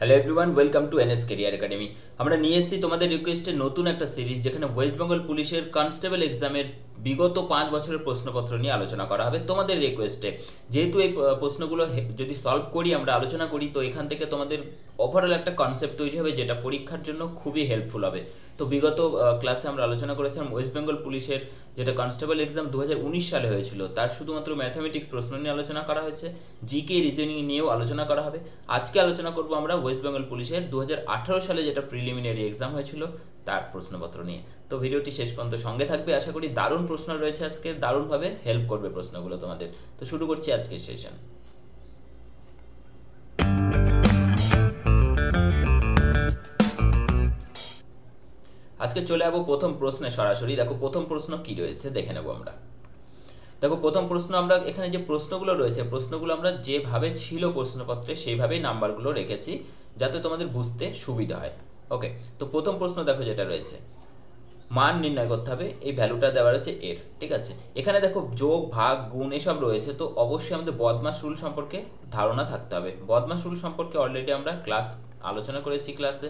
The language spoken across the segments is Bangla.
Hello everyone, welcome to NS career academy. আমরা নিয়ে এসেছি তোমাদের রিকোয়েস্টে নতুন একটা সিরিজ, যেখানে ওয়েস্ট বেঙ্গল পুলিশের কনস্টেবল এক্সামের বিগত 5 বছরের প্রশ্নপত্র নিয়ে আলোচনা করা হবে তোমাদের রিকোয়েস্টে। যেহেতু এই প্রশ্নগুলো যদি সলভ করি, আমরা আলোচনা করি, তো এখান থেকে তোমাদের ওভারঅল একটা কনসেপ্ট তৈরি হবে, যেটা পরীক্ষার জন্য খুবই হেল্পফুল হবে। তো বিগত ক্লাসে আমরা আলোচনা করেছিলাম ওয়েস্ট বেঙ্গল পুলিশের যেটা কনস্টেবল এক্সাম 2019 সালে হয়েছিল, তার শুধুমাত্র ম্যাথামেটিক্স প্রশ্ন নিয়ে আলোচনা করা হয়েছে। জিকে রিজনিং নিয়েও আলোচনা করা হবে। আজকে আলোচনা করব আমরা ওয়েস্ট বেঙ্গল পুলিশের 2018 সালে যেটা প্রিলিমিনারি এক্সাম হয়েছিল তার প্রশ্নপত্র নিয়ে। তো ভিডিওটি শেষ পর্যন্ত সঙ্গে থাকবে, আশা করি দারুণ প্রশ্ন রয়েছে আজকে, দারুণভাবে হেল্প করবে প্রশ্নগুলো তোমাদের। তো শুরু করছি আজকের সেশন। আজকে চলে যাবো প্রথম প্রশ্নে সরাসরি। দেখো প্রথম প্রশ্ন কি রয়েছে দেখে নেব আমরা। দেখো প্রথম প্রশ্ন, আমরা এখানে যে প্রশ্নগুলো রয়েছে, প্রশ্নগুলো আমরা যেভাবে ছিল প্রশ্নপত্রে সেইভাবেই নাম্বারগুলো রেখেছি, যাতে তোমাদের বুঝতে সুবিধা হয়। ওকে, তো প্রথম প্রশ্ন দেখো যেটা রয়েছে, মান নির্ণয় করতে হবে। এই ভ্যালুটা দেওয়া রয়েছে এর, ঠিক আছে। এখানে দেখো যোগ, ভাগ, গুণ এসব রয়েছে, তো অবশ্যই আমাদের বদমাশ রুল সম্পর্কে ধারণা থাকতে হবে। বদমাশ রুল সম্পর্কে অলরেডি আমরা আলোচনা করেছি ক্লাসে।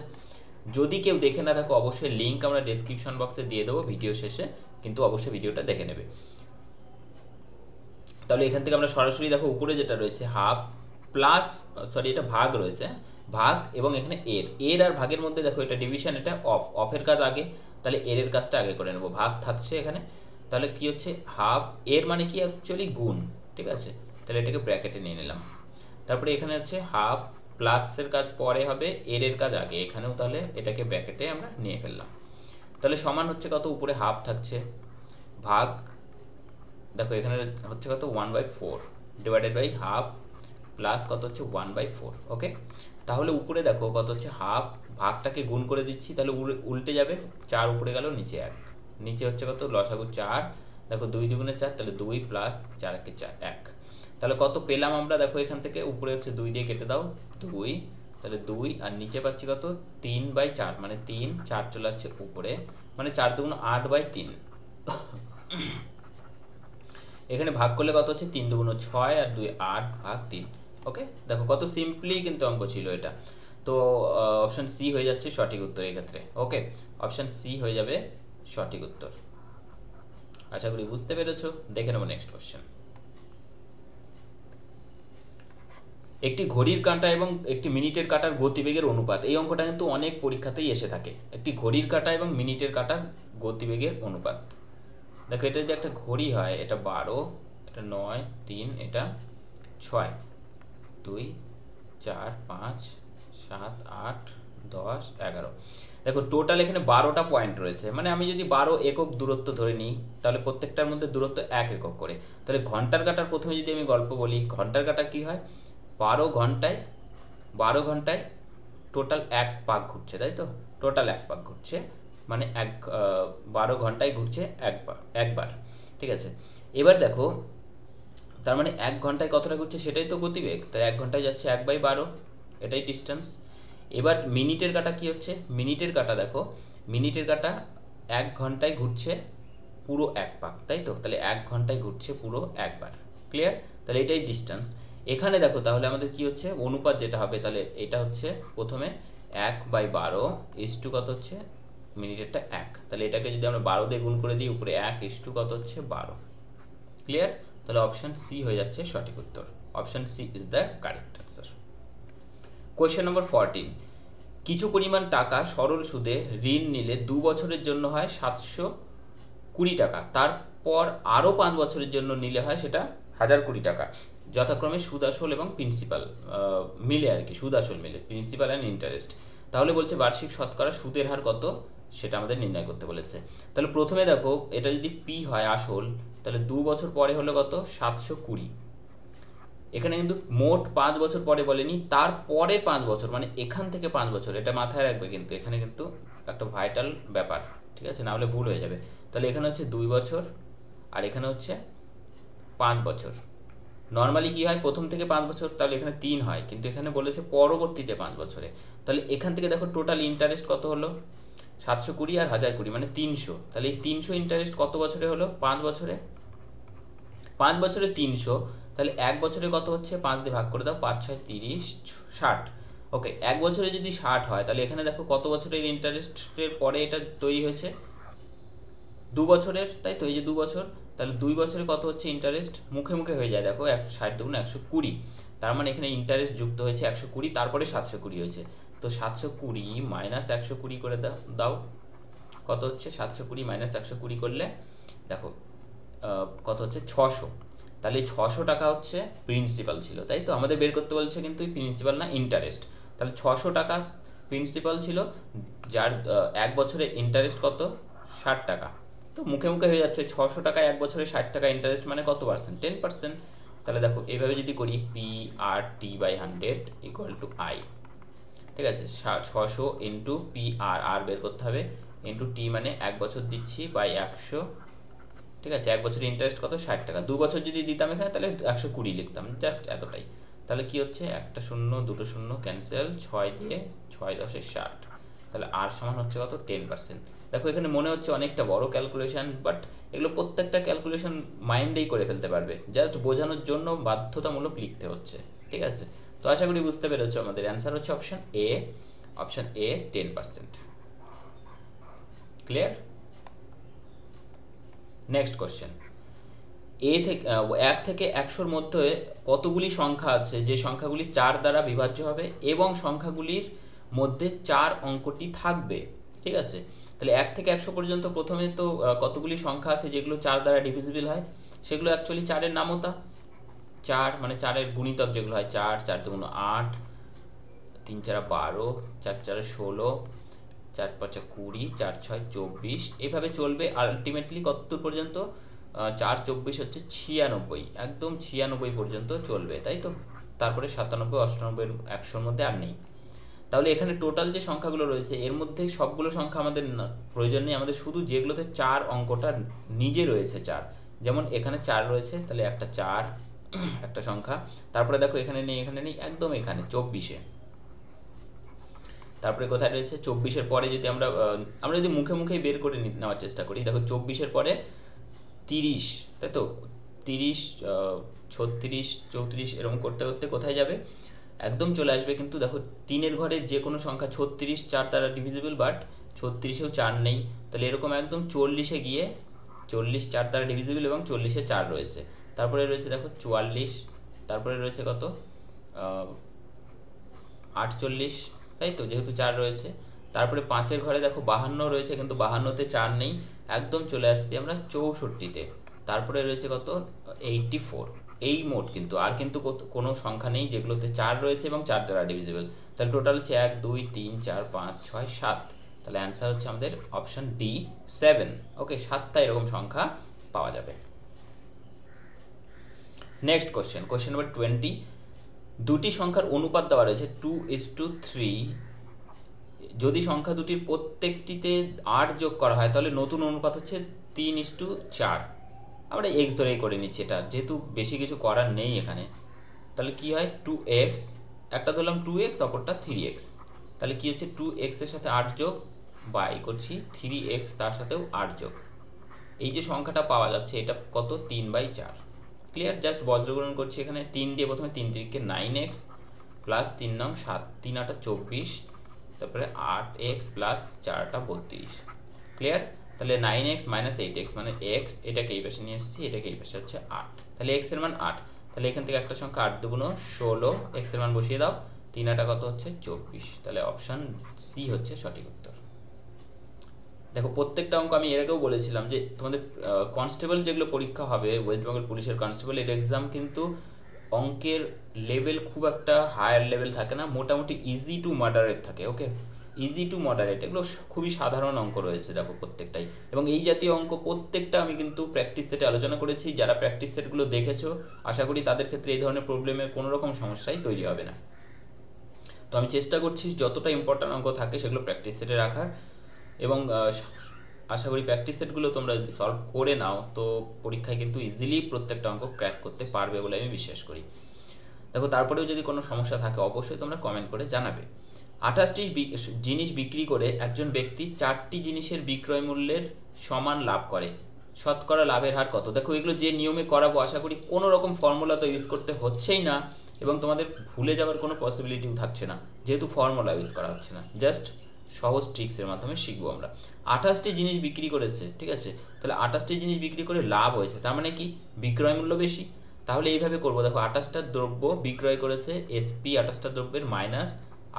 যদি কেউ দেখে না থাকো, অবশ্যই লিঙ্ক আমরা ডেসক্রিপশন বক্সে দিয়ে দেবো ভিডিও শেষে, কিন্তু অবশ্যই ভিডিওটা দেখে নেবে। তাহলে এখান থেকে আমরা সরাসরি দেখো উপরে যেটা রয়েছে হাফ প্লাস, সরি এটা ভাগ রয়েছে, ভাগ, এবং এখানে এর আর ভাগের মধ্যে দেখো এটা ডিভিশন, এটা অফের কাজ আগে, তাহলে এর কাজটা আগে করে নেবো। ভাগ থাকছে এখানে, তাহলে কি হচ্ছে হাফ, এর মানে কি অ্যাকচুয়ালি গুণ, ঠিক আছে। তাহলে এটাকে ব্র্যাকেটে নিয়ে নিলাম। তারপরে এখানে হচ্ছে হাফ প্লাসের কাজ পরে হবে, এর কাজ আগে, এখানেও তাহলে এটাকে ব্র্যাকেটে আমরা নিয়ে ফেললাম। তাহলে সমান হচ্ছে কত, উপরে হাফ থাকছে, ভাগ দেখো এখানে হচ্ছে কত 1/4 ডিভাইডেড বাই হাফ প্লাস কত হচ্ছে 1/4। ওকে, তাহলে উপরে দেখো কত হচ্ছে হাফ, ভাগটাকে গুণ করে দিচ্ছি, তাহলে উল্টে যাবে, 4 উপরে গেল, নিচে 1, নিচে হচ্ছে কত লসাগু 4, দেখো 2 দুগুণে 4, তাহলে 2 প্লাস 4 একে 4 1। তাহলে কত পেলাম আমরা, দেখো এখান থেকে উপরে হচ্ছে 2 দিয়ে কেটে দাও 2, তাহলে 2, আর নিচে পাচ্ছি কত 3/4, মানে 3, 4 চলে যাচ্ছে উপরে, মানে 4 দুগুণ 8/3। এখানে ভাগ করলে কত হচ্ছে 3 দুগুণ 6 আর 2 8 ভাগ 3। ওকে, দেখো কত সিম্পলি কিন্তু অঙ্ক ছিল এটা। তো অপশন সি হয়ে যাচ্ছে সঠিক উত্তর এক্ষেত্রে। ওকে, অপশন সি হয়ে যাবে সঠিক উত্তর। আশা করি বুঝতে পেরেছো। দেখে নেবো নেক্সট কোশ্চেন। একটি ঘড়ির কাঁটা এবং একটি মিনিটের কাঁটার গতিবেগের অনুপাত। এই অঙ্কটা কিন্তু অনেক পরীক্ষাতেই এসে থাকে। একটি ঘড়ির কাঁটা এবং মিনিটের কাঁটার গতিবেগের অনুপাত। দেখো এটা যদি একটা ঘড়ি হয়, এটা 12, এটা 9, 3, এটা 6, 2, 4, 5, 7, 8, 10, 11। দেখো টোটাল এখানে 12টা পয়েন্ট রয়েছে, মানে আমি যদি 12 একক দূরত্ব ধরে নিই, তাহলে প্রত্যেকটার মধ্যে দূরত্ব 1 একক করে। তাহলে ঘন্টার কাঁটার প্রথমে যদি আমি গল্প বলি, ঘন্টার কাঁটা কি হয়, 12 ঘন্টায় টোটাল 1 পাক ঘুরছে, তাই তো, টোটাল 1 পাক ঘুরছে, মানে 12 ঘন্টায় ঘুরছে একবার, ঠিক আছে। এবার দেখো তার মানে 1 ঘন্টায় কতটা ঘুরছে সেটাই তো গতিবেগ, তাই 1 ঘন্টায় যাচ্ছে 1/12, এটাই ডিস্টেন্স। এবার মিনিটের কাঁটা কি হচ্ছে, মিনিটের কাঁটা দেখো, মিনিটের কাঁটা 1 ঘন্টায় ঘুরছে পুরো 1 পাক, তাই তো, তাহলে 1 ঘন্টায় ঘুরছে পুরো একবার। ক্লিয়ার? তাহলে এটাই ডিস্টেন্স। এখানে দেখো তাহলে আমাদের কি হচ্ছে অনুপাত যেটা হবে, তাহলে এটা হচ্ছে প্রথমে 1/12 ইস্টু কত হচ্ছে মিনিটেরটা 1, তাহলে এটাকে যদি আমরা 12 দিয়ে গুণ করে দিই, উপরে 1 ইস্টু কত হচ্ছে 12। ক্লিয়ার? তাহলে অপশন সি হয়ে যাচ্ছে সঠিক উত্তর। Option C is the correct answer. Question number 14, কিছু পরিমাণ টাকা সরল সুদে ঋণ নিলে 2 বছরের জন্য হয় 720 টাকা, তারপর আরও 5 বছরের জন্য নিলে হয় সেটা 1020 টাকা, যথাক্রমে সুদ আসল এবং প্রিন্সিপাল মিলে আর কি, সুদ আসল মিলে, প্রিন্সিপাল অ্যান্ড ইন্টারেস্ট। তাহলে বলছে বার্ষিক শতকরা সুদের হার কত, সেটা আমাদের নির্ণয় করতে বলেছে। তাহলে প্রথমে দেখো এটা যদি পি হয় আসল, তাহলে 2 বছর পরে হলো কত 720। এখানে কিন্তু মোট 5 বছর পরে বলেনি, তারপরে 5 বছর, মানে এখান থেকে 5 বছর, এটা মাথায় রাখবে কিন্তু, এখানে কিন্তু একটা ভাইটাল ব্যাপার, ঠিক আছে, না হলে ভুল হয়ে যাবে। তাহলে এখানে হচ্ছে 2 বছর আর এখানে হচ্ছে 5 বছর। নর্মালি কি হয় প্রথম থেকে 5 বছর, তাহলে এখানে 3 হয়, কিন্তু এখানে বলেছে পরবর্তীতে 5 বছরে। তাহলে এখান থেকে দেখো টোটাল ইন্টারেস্ট কত হলো 720 আর 1020, মানে 300। তাহলে এই 300 ইন্টারেস্ট কত বছরে হলো, 5 বছরে, 5 বছরে 300, তাহলে 1 বছরে কত হচ্ছে, 5 দিয়ে ভাগ করে দাও, 5 6 30 60, ওকে, 1 বছরে যদি 60 হয় তাহলে এখানে দেখো কত বছরের ইন্টারেস্টের পরে এটা তৈরি হয়েছে, 2 বছরের, তাই তো? এই যে 2 বছর, তাহলে 2 বছরে কত হচ্ছে ইন্টারেস্ট? মুখে মুখে হয়ে যায় দেখো, 60 দুগুণ 120, তার মানে এখানে ইন্টারেস্ট যুক্ত হয়েছে 120, তারপরে 720 হয়েছে। তো 720 মাইনাস 120 করে দাও, কত হচ্ছে? 720 মাইনাস 120 করলে দেখো কত হচ্ছে? 600। তাহলে 600 টাকা হচ্ছে প্রিন্সিপাল ছিল, তাই তো? আমাদের বের করতে বলছে কিন্তু প্রিন্সিপাল না ইন্টারেস্ট। তাহলে 600 টাকা প্রিন্সিপাল ছিল, যার 1 বছরে ইন্টারেস্ট কত? 60 টাকা। তো মুখে মুখে হয়ে যাচ্ছে 600 টাকায় 1 বছরে 60 টাকা ইন্টারেস্ট মানে কত পার্সেন্ট? 10%। তাহলে দেখো এইভাবে যদি করি PRT/100 ইকুয়াল টু I, ঠিক আছে? 600 ইন্টু PRR বের করতে হবে, ইন্টু টি মানে 1 বছর দিচ্ছি বাই 100, ঠিক আছে? 1 বছরের ইন্টারেস্ট কত? 60 টাকা। 2 বছর যদি দিতাম এখানে তাহলে 120 লিখতাম, জাস্ট এতটাই। তাহলে কি হচ্ছে? একটা শূন্য, দুটো শূন্য ক্যান্সেল, 6 দিয়ে 6 10 60, তাহলে আর সমান হচ্ছে কত? 10%। দেখো এখানে মনে হচ্ছে অনেকটা বড় ক্যালকুলেশন, বাট এগুলো প্রত্যেকটা ক্যালকুলেশন মাইন্ডেই করে ফেলতে পারবে, জাস্ট বোঝানোর জন্য বাধ্যতামূলক লিখতে হচ্ছে, ঠিক আছে? তো আশা করি বুঝতে পেরেছো। আমাদের অ্যান্সার হচ্ছে option A, option A 10%। Clear? Next question, এ থেকে 1 থেকে 100-র মধ্যে কতগুলি সংখ্যা আছে যে সংখ্যাগুলি 4 দ্বারা বিভাজ্য হবে এবং সংখ্যাগুলির মধ্যে 4 অঙ্কটি থাকবে, ঠিক আছে? তাহলে 1 থেকে 100 পর্যন্ত প্রথমে তো কতগুলি সংখ্যা আছে যেগুলো 4 দ্বারা ডিভিজিবল হয়, সেগুলো অ্যাকচুয়ালি 4-এর নামতা, 4 মানে 4-এর গুণিতক যেগুলো হয়, 4 4 দুগুণ 8, 3 4 12, 4 4 16, 4 5 20, 4 6 24, এইভাবে চলবে আলটিমেটলি কতদূর পর্যন্ত? 4 24 হচ্ছে 96, একদম 96 পর্যন্ত চলবে, তাই তো? তারপরে 97 98 100-র মধ্যে আর নেই। তাহলে এখানে টোটাল যে সংখ্যাগুলো রয়েছে এর মধ্যে সবগুলো সংখ্যা আমাদের প্রয়োজন নেই, আমাদের শুধু যেগুলোতে 4 অঙ্কটা নিজে রয়েছে 4, যেমন এখানে 4 রয়েছে, তাহলে একটা 4 একটা সংখ্যা, তারপরে দেখো এখানে নেই, এখানে নেই, একদম এখানে 24-এ, তারপরে কোথায় রয়েছে? 24-এর পরে যদি আমরা যদি মুখে মুখেই বের করে নেওয়ার চেষ্টা করি, দেখো 24-এর পরে 30, তাই তো? 30 36 34 এরকম করতে করতে কোথায় যাবে? একদম চলে আসবে কিন্তু দেখো 3-এর ঘরে যে কোনো সংখ্যা 36 4 দ্বারা ডিভিজিবল, বাট 36-এও 4 নেই, তাহলে এরকম একদম 40-এ গিয়ে 40 4 দ্বারা ডিভিজিবল এবং 40-এ 4 রয়েছে, তারপরে রয়েছে দেখো 44, তারপরে রয়েছে কত? 48, তাই তো? যেহেতু 4 রয়েছে, তারপরে 5-এর ঘরে দেখো 52 রয়েছে কিন্তু 52-তে 4 নেই, একদম চলে আসছি আমরা 64-তে, তারপরে রয়েছে কত? 84। এই মোট, কিন্তু আর কিন্তু কোনো সংখ্যা নেই যেগুলোতে 4 রয়েছে এবং 4 দ্বারা ডিভিজিবল। তাহলে টোটাল হচ্ছে 1 2 3 4 5 6 7, তাহলে অ্যান্সার হচ্ছে আমাদের অপশন ডি 7। ওকে, 7টা এরকম সংখ্যা পাওয়া যাবে। নেক্সট কোশ্চেন, কোশ্চেন নাম্বার 20, দুটি সংখ্যার অনুপাত দেওয়া রয়েছে 2:3, যদি সংখ্যা দুটির প্রত্যেকটিতে 8 যোগ করা হয় তাহলে নতুন অনুপাত হচ্ছে 3:4। আমরা এক্স ধরেই করে নিচ্ছি এটা, যেহেতু বেশি কিছু করার নেই এখানে। তাহলে কি হয়? 2x, একটা ধরলাম 2x, অপরটা 3x, তাহলে কি হচ্ছে? 2x এর সাথে 8 যোগ বাই করছি 3x তার সাথেও 8 যোগ, এই যে সংখ্যাটা পাওয়া যাচ্ছে এটা কত? 3/4। ক্লিয়ার? জাস্ট বজ্রগুণন করছি এখানে, 3 দিয়ে প্রথমে 3 3 9x প্লাস 3 9 7, 3 8 24, তারপরে 8x প্লাস 4 32। ক্লিয়ার? তাহলে 9x মাইনাস 8x মানে x, এটাকে এই পাশে নিয়ে এসেছি, এটাকে এই পাশে হচ্ছে 8, তাহলে x এর মান 8, তাহলে এখান থেকে একটা সংখ্যা 8 দুগুণ 16, x এর মান বসিয়ে দাও, 3 8 কত হচ্ছে? 24, তাহলে অপশন সি হচ্ছে সঠিক উত্তর। দেখো প্রত্যেকটা অঙ্ক আমি এর আগেও বলেছিলাম যে তোমাদের কনস্টেবল যেগুলো পরীক্ষা হবে, ওয়েস্ট বেঙ্গল পুলিশের কনস্টেবল, এর এক্সাম কিন্তু অঙ্কের লেভেল খুব একটা হায়ার লেভেল থাকে না, মোটামুটি ইজি টু মডারেট থাকে। ওকে, ইজি টু মডারেট, এগুলো খুবই সাধারণ অঙ্ক রয়েছে দেখো প্রত্যেকটাই, এবং এই জাতীয় অঙ্ক প্রত্যেকটা আমি কিন্তু প্র্যাকটিস সেটে আলোচনা করেছি। যারা প্র্যাকটিস সেটগুলো দেখেছো আশা করি তাদের ক্ষেত্রে এই ধরনের প্রবলেমের কোনো রকম সমস্যাই তৈরি হবে না। তো আমি চেষ্টা করছি যতটা ইম্পর্ট্যান্ট অঙ্ক থাকে সেগুলো প্র্যাকটিস সেটে রাখার, এবং আশা করি প্র্যাকটিস সেটগুলো তোমরা যদি সলভ করে নাও তো পরীক্ষায় কিন্তু ইজিলি প্রত্যেকটা অঙ্ক ক্র্যাক করতে পারবে বলে আমি বিশ্বাস করি। দেখো তারপরেও যদি কোনো সমস্যা থাকে অবশ্যই তোমরা কমেন্ট করে জানাবে। 28টি জিনিস বিক্রি করে একজন ব্যক্তি 4টি জিনিসের বিক্রয় মূল্যের সমান লাভ করে, শতকরা লাভের হার কত? দেখো এগুলো যে নিয়মে করাবো আশা করি কোনো রকম ফর্মুলা তো ইউজ করতে হচ্ছেই না, এবং তোমাদের ভুলে যাওয়ার কোনো পসিবিলিটিও থাকছে না, যেহেতু ফর্মুলা ইউজ করা হচ্ছে না, জাস্ট সহজ ট্রিক্সের মাধ্যমে শিখবো আমরা। 28টি জিনিস বিক্রি করেছে, ঠিক আছে, তাহলে 28টি জিনিস বিক্রি করে লাভ হয়েছে, তার মানে কি বিক্রয় মূল্য বেশি। তাহলে এইভাবে করবো, দেখো 28টা দ্রব্য বিক্রয় করেছে এসপি, 28টা দ্রব্যের মাইনাস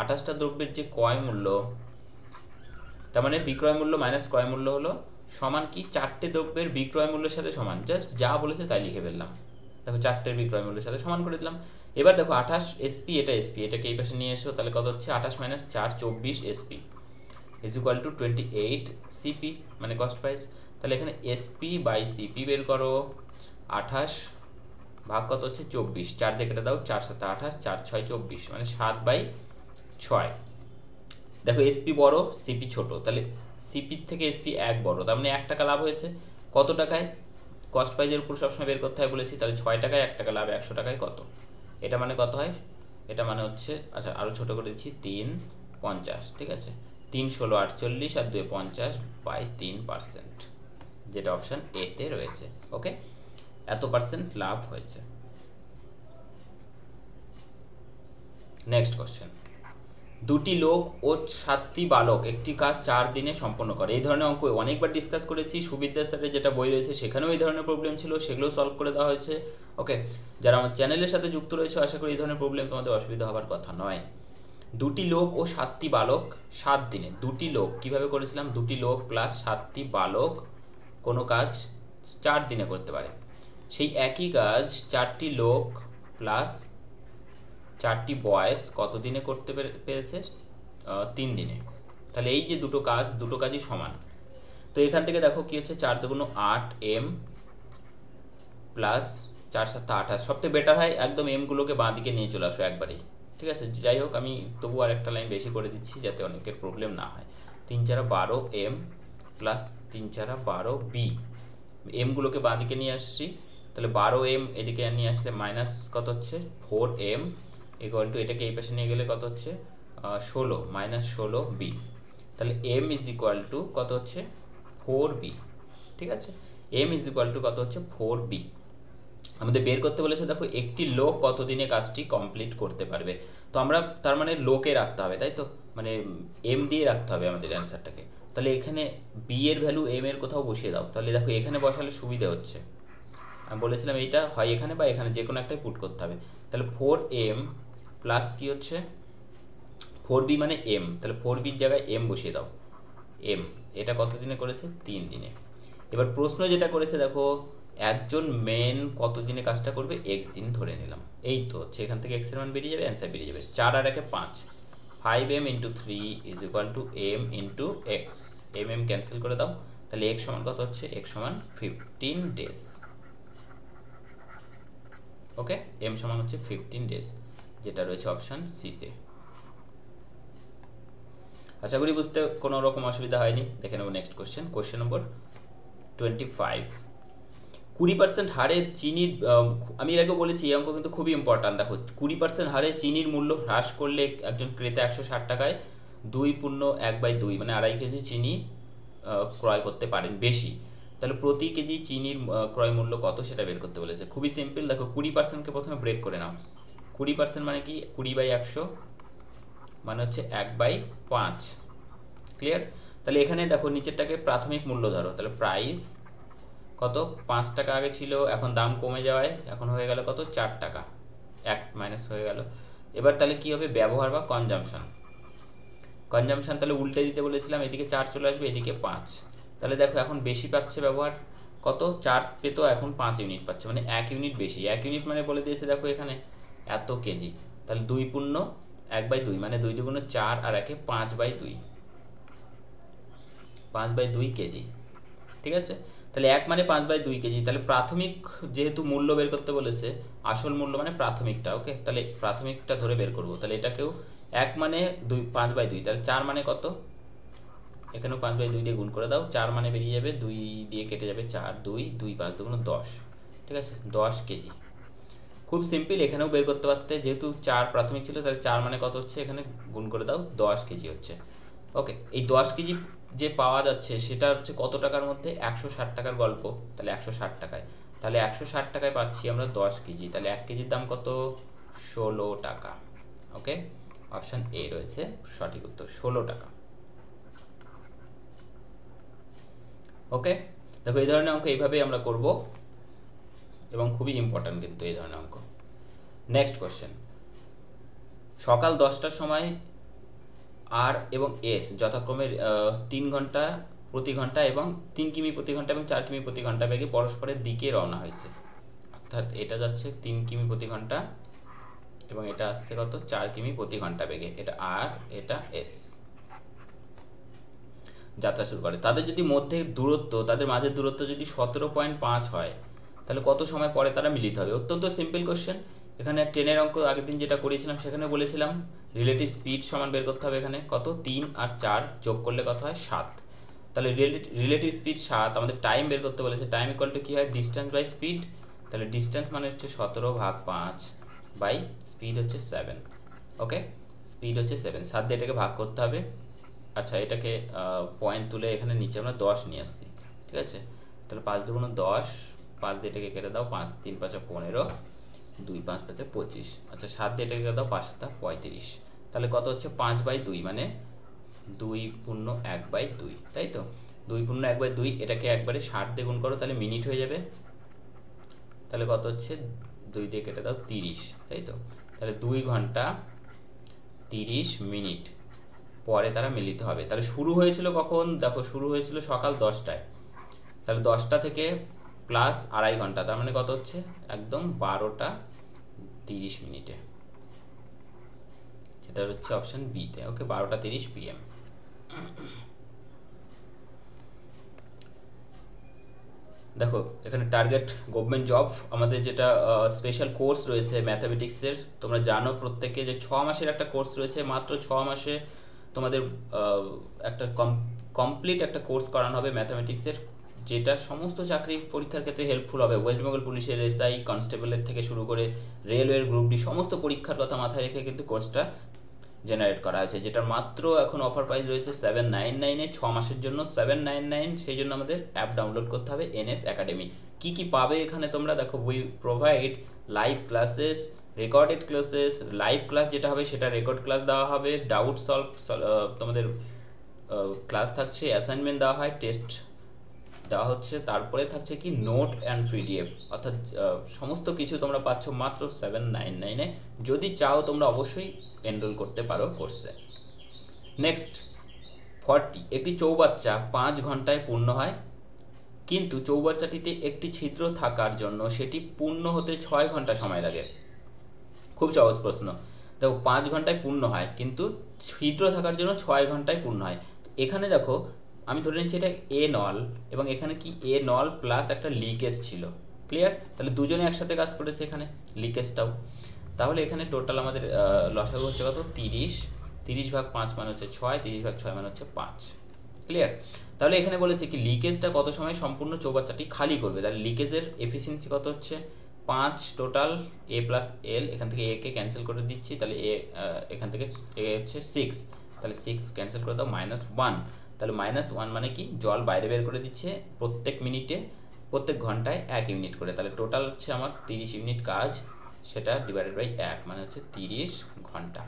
28টা দ্রব্যের যে ক্রয় মূল্য, তার মানে বিক্রয় মূল্য মাইনাস ক্রয় মূল্য হলো সমান কি 4টে দ্রব্যের বিক্রয় মূল্যের সাথে সমান, জাস্ট যা বলেছে তাই লিখে ফেললাম। দেখো 4টের বিক্রয় মূল্যের সাথে সমান করে দিলাম। এবার দেখো 28 এসপি, এটা এসপি, এটাকে এই পাশে নিয়ে এসো, তাহলে কত হচ্ছে 28 minus 4 24 SP is equal two 28 CP, মানে কস্ট প্রাইস। তাহলে এখানে এসপি বাই সিপি বের করো, 28 ভাগ কত হচ্ছে 24, 4 দিয়ে কেটে দাও, 4 7 28, 4 6 24, মানে 7/6। দেখো এসপি বড় সিপি ছোট, তাহলে সিপি থেকে এসপি 1 বড়, তার মানে 1 টাকা লাভ হয়েছে। কত টাকায়? কস্ট প্রাইজের উপর সবসময় বের করতে হয় বলেছি, তাহলে 6 টাকায় 1 টাকা লাভ, 100 টাকায় কত? এটা মানে কত হয়? এটা মানে হচ্ছে, আচ্ছা আরও ছোট করে দিচ্ছি, 3.50, ঠিক আছে, 3 16 48 আর 2 50/3%, যেটা অপশান এতে রয়েছে। ওকে, এত পার্সেন্ট লাভ হয়েছে। নেক্সট কোশ্চেন, দুটি লোক ও 7টি বালক একটি কাজ 4 দিনে সম্পন্ন করে। এই ধরনের অঙ্ক অনেকবার ডিসকাস করেছি, সুবিদ্যা স্যারের যেটা বই রয়েছে সেখানেও এই ধরনের প্রবলেম ছিল, সেগুলো সলভ করে দেওয়া হয়েছে। ওকে, যারা আমার চ্যানেলের সাথে যুক্ত রয়েছে আশা করি এই ধরনের প্রবলেম তোমাদের অসুবিধা হওয়ার কথা নয়। দুটি লোক ও 7টি বালক 7 দিনে, দুটি লোক কিভাবে করেছিলাম, দুটি লোক প্লাস 7টি বালক কোনো কাজ 4 দিনে করতে পারে। সেই একই কাজ 4টি লোক প্লাস 4টি বয়েস কত দিনে করতে পেরেছে? 3 দিনে। তাহলে এই যে দুটো কাজই সমান। তো এখান থেকে দেখো কি হচ্ছে, 4 2 8 এম প্লাস 4 7 28, সবথেকে বেটার হয় একদম এমগুলোকে বাঁ দিকে নিয়ে চলে আসো একবারেই, ঠিক আছে। যাই হোক, আমি তবু আর একটা লাইন বেশি করে দিচ্ছি যাতে অনেকের প্রবলেম না হয়। 3 4 12 এম প্লাস 3 4 12 বি, এমগুলোকে বাঁ দিকে নিয়ে আসছি, তাহলে 12 এম এদিকে নিয়ে আসলে মাইনাস কত হচ্ছে 4 এম ইকুয়াল টু, এটাকে এই পাশে নিয়ে গেলে কত হচ্ছে 16 মাইনাস 16 বি, তাহলে এম ইজ ইকুয়াল টু কত হচ্ছে 4 বি, ঠিক আছে। এম ইজ ইকুয়াল টু কত হচ্ছে 4 বি। আমাদের বের করতে বলেছে, দেখো একটি লোক কতদিনে কাজটি কমপ্লিট করতে পারবে। তো আমরা তার মানে লোকে রাখতে হবে, তাই তো, মানে এম দিয়ে রাখতে হবে আমাদের অ্যান্সারটাকে। তাহলে এখানে বি এর ভ্যালু এম এর কোথাও বসিয়ে দাও, তাহলে দেখো এখানে বসালে সুবিধা হচ্ছে। আমি বলেছিলাম এইটা হয় এখানে বা এখানে, যে কোনো একটাই পুট করতে হবে। তাহলে 4m প্লাস কি হচ্ছে 4b মানে m, তাহলে 4bর জায়গায় m বসিয়ে দাও, m, এটা কত দিনে করেছে? 3 দিনে। এবার প্রশ্ন যেটা করেছে দেখো, একজন মেন কত দিনে কাজটা করবে? x দিন ধরে নিলাম, এই তো হচ্ছে, এখান থেকে x এর মান বেরিয়ে যাবে, অ্যান্সার বেরিয়ে যাবে 4 আর 1 5, 5m × 3 is equal two m × x, m cancel করে দাও, তাহলে x সমান কত হচ্ছে? x সমান 15 ডেজ। ওকে, m সমান হচ্ছে 15 ডেজ, যেটা রয়েছে অপশান সিতে। আশা করি বুঝতে কোনো রকম অসুবিধা হয়নি। দেখে নেব নেক্সট কোশ্চেন, কোশ্চেন নম্বর 25। 20% হারে চিনির, আমি এর আগে বলেছি এই অঙ্ক কিন্তু খুবই ইম্পর্ট্যান্ট। দেখো 20% হারে চিনির মূল্য হ্রাস করলে একজন ক্রেতা 160 টাকায় 2/1/2 মানে 2.5 কেজি চিনি ক্রয় করতে পারেন বেশি। তাহলে প্রতি কেজি চিনির ক্রয় মূল্য কত সেটা বের করতে বলেছে। খুবই সিম্পল, দেখো 20%কে প্রথমে ব্রেক করে নাও। 20% মানে কি 20/100 মানে হচ্ছে 1/5, ক্লিয়ার। তাহলে এখানে দেখো নিচেরটাকে প্রাথমিক মূল্য ধরো, তাহলে প্রাইস কত 5 টাকা আগে ছিল, এখন দাম কমে যাওয়ায় এখন হয়ে গেল কত 4 টাকা, 1 মাইনাস হয়ে গেল। এবার তাহলে কি হবে? ব্যবহার বা কনজাম্পশন, কনজাম্পশন তাহলে উল্টে দিতে বলেছিলাম, এদিকে 4 চলে আসবে, এদিকে 5। তাহলে দেখো এখন বেশি পাচ্ছে ব্যবহার, কত 4 পেতো, এখন 5 ইউনিট পাচ্ছে, মানে 1 ইউনিট বেশি। 1 ইউনিট মানে বলে দিয়েছে দেখো এখানে এত কেজি, তাহলে 2/1/2 মানে 2 2 4 আর 1 5/2, 5/2 কেজি, ঠিক আছে। তাহলে 1 মানে 5/2 কেজি। তাহলে প্রাথমিক যেহেতু মূল্য বের করতে বলেছে, আসল মূল্য মানে প্রাথমিকটা, ওকে, তাহলে প্রাথমিকটা ধরে বের করব। তাহলে এটাকেও 1 মানে 5/2, তাহলে 4 মানে কত, এখানেও 5/2 দিয়ে গুণ করে দাও, 4 মানে বেরিয়ে যাবে, 2 দিয়ে কেটে যাবে 4, 2 2 5 2 10, ঠিক আছে, 10 কেজি। খুব সিম্পল, এখানেও বের করতে পারতে, যেহেতু 4 প্রাথমিক ছিল, তাহলে 4 মানে কত হচ্ছে, এখানে গুণ করে দাও, 10 কেজি হচ্ছে। ওকে, এই 10 কেজি যে পাওয়া যাচ্ছে সেটা হচ্ছে কত টাকার মধ্যে? 160 টাকার গল্প, তাহলে 160 টাকায়, তাহলে 160 টাকায় পাচ্ছি আমরা 10 কেজি। তাহলে 1 কেজির দাম কত? 16 টাকা। ওকে, অপশন এ রয়েছে সঠিক উত্তর, 16 টাকা। ওকে, দেখো এই ধরনের অঙ্ক এইভাবেই আমরা করব এবং খুবই ইম্পর্ট্যান্ট কিন্তু এই ধরনের অঙ্ক। নেক্সট কোশ্চেন, সকাল 10টার সময় আর এবং এস যথাক্রমে 3 ঘন্টা প্রতি ঘন্টা এবং 3 কিমি প্রতি ঘন্টা এবং 4 কিমি প্রতি ঘন্টা বেগে পরস্পরের দিকে রওনা হয়েছে। অর্থাৎ এটা যাচ্ছে 3 কিমি প্রতি ঘন্টা এবং এটা আসছে কত 4 কিমি প্রতি ঘন্টা বেগে, এটা আর এটা এস যাত্রা শুরু করে। তাদের যদি মধ্যের দূরত্ব, তাদের মাঝের দূরত্ব যদি 17.5 হয়, তাহলে কত সময় পরে তারা মিলিত হবে? অত্যন্ত সিম্পল কোশ্চেন। এখানে ট্রেনের অঙ্ক আগের দিন যেটা করেছিলাম সেখানে বলেছিলাম রিলেটিভ স্পিড সমান বের করতে হবে। এখানে কত 3 আর 4 যোগ করলে কত হয় 7। তাহলে রিলেটিভ স্পিড 7, আমাদের টাইম বের করতে বলেছে। টাইম ইকুয়াল টু কী হয়? Distance by speed. তাহলে ডিস্টেন্স মানে হচ্ছে 17/5 বাই স্পিড হচ্ছে 7। ওকে, স্পিড হচ্ছে 7, 7 দিয়ে এটাকে ভাগ করতে হবে। আচ্ছা, এটাকে পয়েন্ট তুলে এখানে নিচে আমরা 10 নিয়ে আসছি, ঠিক আছে। তাহলে 5 দুগুণ 10, 5 দিয়ে এটাকে কেটে দাও, 5 3 5 15, 2 5 5 25। আচ্ছা, 7 দিয়ে এটাকে কেটে দাও, 5 7 35। তাহলে কত হচ্ছে 5/2, মানে 2 পূর্ণ 1/2, তাই তো। 2 পূর্ণ 1/2, এটাকে একবারে 60 দিয়ে গুণ করো, তাহলে মিনিট হয়ে যাবে। তাহলে কত হচ্ছে 2 দিয়ে কেটে দাও 30, তাই তো। তাহলে 2 ঘন্টা 30 মিনিট পরে তারা মিলিত হবে। তাহলে শুরু হয়েছিল কখন? দেখো শুরু হয়েছিল সকাল 10টায়। তাহলে 10টা থেকে প্লাস আড়াই ঘন্টা, তার মানে কত হচ্ছে একদম 12টা 30 মিনিটে, যেটা হচ্ছে অপশন বিতে। ওকে, 12টা 30 PM। দেখো এখানে টার্গেট গভর্নমেন্ট জব, আমাদের যেটা স্পেশাল কোর্স রয়েছে ম্যাথামেটিক্সের, তোমরা জানো প্রত্যেকে যে 6 মাসের একটা কোর্স রয়েছে। মাত্র 6 মাসে তোমাদের একটা কমপ্লিট একটা কোর্স করানো হবে ম্যাথামেটিক্সের, যেটা সমস্ত চাকরি পরীক্ষার ক্ষেত্রে হেল্পফুল হবে। ওয়েস্ট বেঙ্গল পুলিশের এসআই কনস্টেবলের থেকে শুরু করে রেলওয়ের গ্রুপ ডি সমস্ত পরীক্ষার কথা মাথায় রেখে কিন্তু কোর্সটা জেনারেট করা হয়েছে, যেটা মাত্র এখন অফার প্রাইস রয়েছে 799 6 মাসের জন্য 799। সেই জন্য আমাদের অ্যাপ ডাউনলোড করতে হবে NS একাডেমি। কি কি পাবে এখানে তোমরা দেখো, we provide live classes, recorded classes. Live class যেটা হবে সেটা রেকর্ড ক্লাস দেওয়া হবে, ডাউট সলভ তোমাদের ক্লাস থাকছে, অ্যাসাইনমেন্ট দেওয়া হয়, টেস্ট দেওয়া হচ্ছে, তারপরে থাকছে কি নোট অ্যান্ড PDF। অর্থাৎ সমস্ত কিছু তোমরা পাচ্ছ মাত্র 799-এ। যদি চাও তোমরা অবশ্যই এনরোল করতে পারো কোর্সে। নেক্সট 40, একটি চৌবাচ্চা 5 ঘন্টায় পূর্ণ হয়, কিন্তু চৌবাচ্চাটিতে একটি ছিদ্র থাকার জন্য সেটি পূর্ণ হতে 6 ঘন্টা সময় লাগে। খুব সহজ প্রশ্ন। দেখো 5 ঘন্টায় পূর্ণ হয়, কিন্তু ছিদ্র থাকার জন্য 6 ঘন্টায় পূর্ণ হয়। এখানে দেখো আমি ধরে নিচ্ছি এটা A নল এবং এখানে কি A নল প্লাস একটা লিকেজ ছিল। ক্লিয়ার? তাহলে দুজনে একসাথে কাজ করেছে এখানে, লিকেজটাও। তাহলে এখানে টোটাল আমাদের লসাগু হচ্ছে কত 30, 30/5 মানে হচ্ছে 6, 30/6 মানে হচ্ছে 5। ক্লিয়ার? তাহলে এখানে বলেছে কি লিকেজটা কত সময় সম্পূর্ণ চৌবাচ্চাটি খালি করবে। তাহলে লিকেজের এফিসিয়েন্সি কত হচ্ছে 5 টোটাল, A প্লাস L, এখান থেকে A কে ক্যান্সেল করে দিচ্ছি, তাহলে A এখান থেকে A হচ্ছে 6, তাহলে 6 ক্যান্সেল করে দাও, -1। তাহলে -1 মানে কি জল বাইরে বের করে দিচ্ছে প্রত্যেক মিনিটে, প্রত্যেক ঘন্টায় 1 ইউনিট করে। তাহলে টোটাল হচ্ছে আমার 30 ইউনিট কাজ, সেটা ডিভাইডেড বাই 1 মানে হচ্ছে 30 ঘন্টা।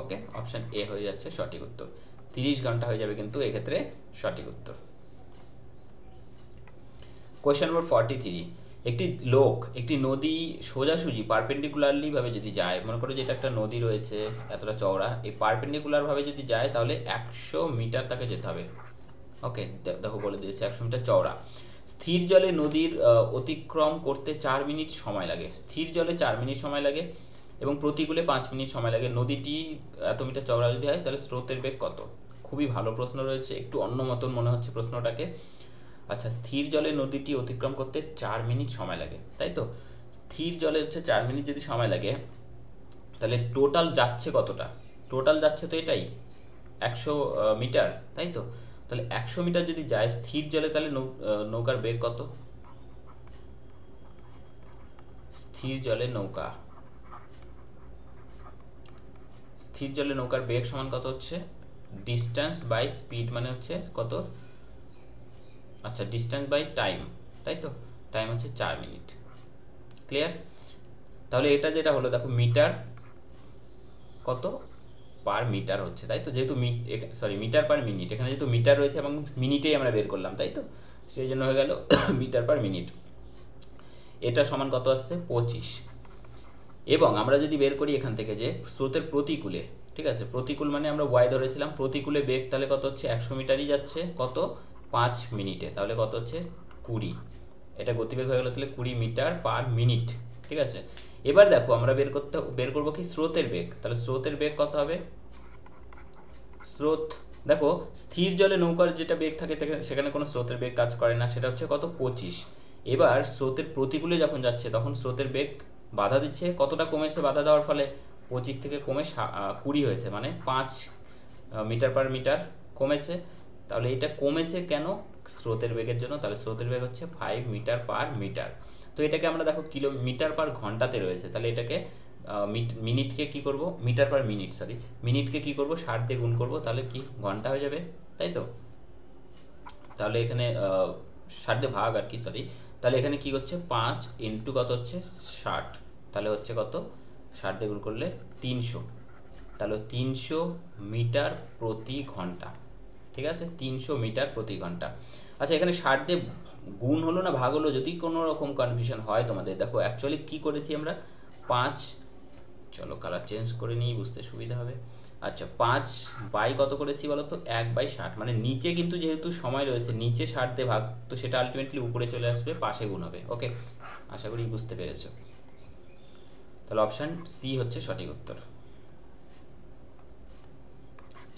ওকে, অপশন A হয়ে যাচ্ছে সঠিক উত্তর, 30 ঘন্টা হয়ে যাবে কিন্তু এক্ষেত্রে সঠিক উত্তর। কোয়েশ্চেন নম্বর 43, একটি লোক একটি নদী সোজাসুজি পারপেন্ডিকুলারলি ভাবে যদি যায়, মনে করো যে এটা একটা নদী রয়েছে এতটা চওড়া, এই পারপেন্ডিকুলার ভাবে যদি যায় তাহলে 100 মিটার তাকে যেতে হবে। ওকে, দেখো বলে দিয়েছে 100 মিটার চওড়া। স্থির জলে নদীর অতিক্রম করতে 4 মিনিট সময় লাগে। স্থির জলে 4 মিনিট সময় লাগে এবং প্রতিকূলে 5 মিনিট সময় লাগে। নদীটি এত মিটার চওড়া যদি হয় তাহলে স্রোতের বেগ কত? খুবই ভালো প্রশ্ন রয়েছে, একটু অন্য মতন মনে হচ্ছে প্রশ্নটাকে। আচ্ছা, স্থির জলে নদীটি অতিক্রম করতে 4 মিনিট সময় লাগে, তাই তো। স্থির জলে হচ্ছে 4 মিনিট যদি সময় লাগে, তাহলে টোটাল যাচ্ছে কতটা? টোটাল যাচ্ছে তো এটাই 100 মিটার, তাই তো। তাহলে 100 মিটার যদি যায় স্থির জলে, তাহলে নৌকার বেগ কত? স্থির জলে নৌকা, স্থির জলে নৌকার বেগ সমান কত হচ্ছে? ডিস্টেন্স বাই স্পিড মানে হচ্ছে কত? আচ্ছা, ডিস্টেন্স বাই টাইম, তাই তো। টাইম হচ্ছে 4 মিনিট। ক্লিয়ার? তাহলে এটা যেটা হলো দেখো মিটার কত পার মিটার হচ্ছে, তাই তো, যেহেতু মিটার পার মিনিট, এখানে যেহেতু মিটার রয়েছে এবং মিনিটেই আমরা বের করলাম, তাই তো, সেই জন্য হয়ে গেল মিটার পার মিনিট। এটা সমান কত আসছে 25। এবং আমরা যদি বের করি এখান থেকে যে স্রোতের প্রতিকূলে, ঠিক আছে, প্রতিকূল মানে আমরা ওয়াই ধরেছিলাম, প্রতিকূলে বেগ তাহলে কত হচ্ছে 100 মিটারই যাচ্ছে কত 5 মিনিটে, তাহলে কত হচ্ছে 20। এটা গতিবেগ হয়ে গেল তাহলে 20 মিটার পার মিনিট, ঠিক আছে। এবার দেখো আমরা বের করবো কি স্রোতের বেগ, তাহলে স্রোতের বেগ কত হবে, স্রোত দেখো স্থির জলে নৌকার যেটা বেগ থাকে সেখানে কোনো স্রোতের বেগ কাজ করে না, সেটা হচ্ছে কত 25। এবার স্রোতের প্রতিকূলে যখন যাচ্ছে তখন স্রোতের বেগ বাধা দিচ্ছে, কতটা কমেছে বাধা দেওয়ার ফলে, 25 থেকে কমে 20 হয়েছে, মানে 5 মিটার পার মিটার কমেছে। তাহলে এটা কমেছে কেন, স্রোতের বেগের জন্য, তাহলে স্রোতের বেগ হচ্ছে 5 মিটার পার মিটার। তো এটাকে আমরা দেখো কিলোমিটার পার ঘন্টাতে রয়েছে, তাহলে এটাকে মিনিটকে কি করব, মিটার পার মিনিট, সরি, মিনিটকে কি করব 60 দিয়ে গুণ করব, তাহলে কি ঘন্টা হয়ে যাবে, তাই তো। তাহলে এখানে 60 দিয়ে ভাগ আর কি, সরি, তাহলে এখানে কি হচ্ছে 5 ইন্টু কত হচ্ছে 60, তাহলে হচ্ছে কত 60 দিয়ে গুণ করলে 300, তাহলে 300 মিটার প্রতি ঘন্টা, ঠিক আছে, 300 মিটার প্রতি ঘন্টা। আচ্ছা এখানে 60 দিয়ে গুণ হলো না ভাগ হলো, যদি কোনো রকম কনফিউশন হয় তোমাদের, দেখো অ্যাকচুয়ালি কি করেছি আমরা 5, চলো কালার চেঞ্জ করে নিই বুঝতে সুবিধা হবে। আচ্ছা 5 বাই কত করেছি বলো তো 1/60, মানে নিচে কিন্তু যেহেতু সময় রয়েছে নিচে 60 দিয়ে ভাগ, তো সেটা আলটিমেটলি উপরে চলে আসবে, পাশে গুণ হবে। ওকে, আশা করি বুঝতে পেরেছো। তাহলে অপশান সি হচ্ছে সঠিক উত্তর।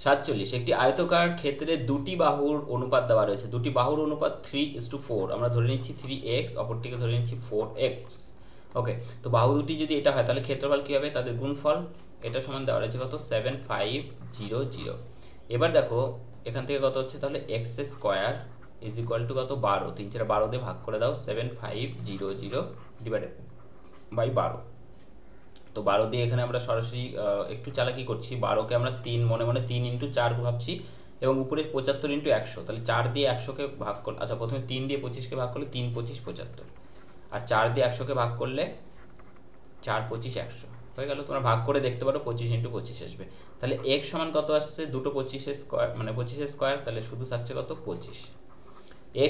47, একটি আয়তকার ক্ষেত্রে দুটি বাহুর অনুপাত দেওয়া রয়েছে, দুটি বাহুর অনুপাত 3:4, আমরা ধরে নিচ্ছি 3x, অপরটিকে ধরে নিচ্ছি 4x। ওকে, তো বাহু দুটি যদি এটা হয় তাহলে ক্ষেত্রফল কী হবে, তাদের গুণফল, এটা সমান দেওয়া রয়েছে কত 7500। এবার দেখো এখান থেকে কত হচ্ছে, তাহলে x square is equal to কত 12, 3 4 12 দিয়ে ভাগ করে দাও, 7500 ডিভাইডেড বাই 12। তো 12 দিয়ে এখানে আমরা সরাসরি একটু চালাকি করছি, 12কে আমরা 3 মনে মনে 3 ইন্টু 4 ভাবছি, এবং উপরে 75 ইন্টু 100, তাহলে 4 দিয়ে 100কে ভাগ করলে, আচ্ছা প্রথমে 3 দিয়ে 25কে ভাগ করলে 3 25 75, আর 4 দিয়ে 100কে ভাগ করলে 4 25 100 হয়ে গেল। তোমরা ভাগ করে দেখতে পারো 25 ইন্টু 25 আসবে। তাহলে x সমান কত আসছে, দুটো 25 স্কোয়ার মানে 25 স্কোয়ার, তাহলে শুধু থাকছে কত 25।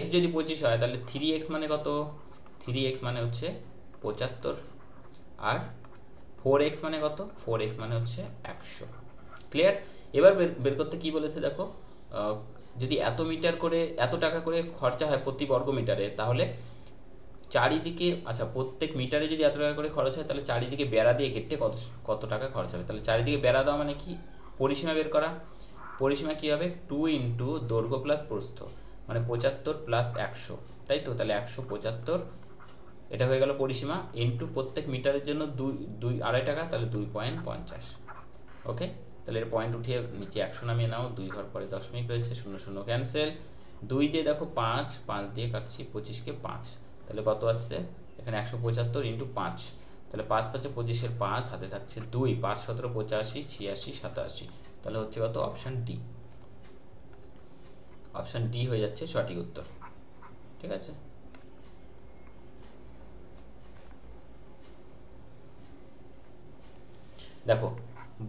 x যদি 25 হয় তাহলে 3x মানে কত, 3x মানে হচ্ছে 75, আর 4x মানে কত, 4x মানে হচ্ছে 100। ক্লিয়ার। এবার বের করতে কি বলেছে দেখো, যদি এত মিটার করে এত টাকা করে খরচা হয় প্রতি বর্গ মিটারে, তাহলে চারিদিকে, আচ্ছা প্রত্যেক মিটারে যদি এত টাকা করে খরচ হয় তাহলে চারিদিকে বেড়া দিয়ে ঘিরতে কত টাকা খরচ হবে, তাহলে চারিদিকে বেড়া দেওয়া মানে কি, পরিসীমা বের করা, পরিসীমা কী হবে 2 ইন্টু দৈর্ঘ্য প্লাস প্রস্থ, মানে 75 প্লাস 100, তাই তো, তাহলে 175, এটা হয়ে গেল পরিসীমা, ইন্টু প্রত্যেক মিটারের জন্য 2.5 টাকা, তাহলে 2.50। ওকে, তাহলে এর পয়েন্ট উঠিয়ে নিচে 100 নামিয়ে নাও, 2 ঘর পরে দশমিক রয়েছে, 0 0 ক্যান্সেল, 2 দিয়ে দেখো 5 5 দিয়ে কাটছি 25কে 5, তাহলে কত আসছে এখানে 175 ইন্টু 5, তাহলে 5 5 25 5 হাতে থাকছে 2, 5 17 85 86 87, তাহলে হচ্ছে কত অপশান ডি, অপশান ডি হয়ে যাচ্ছে সঠিক উত্তর। ঠিক আছে, দেখো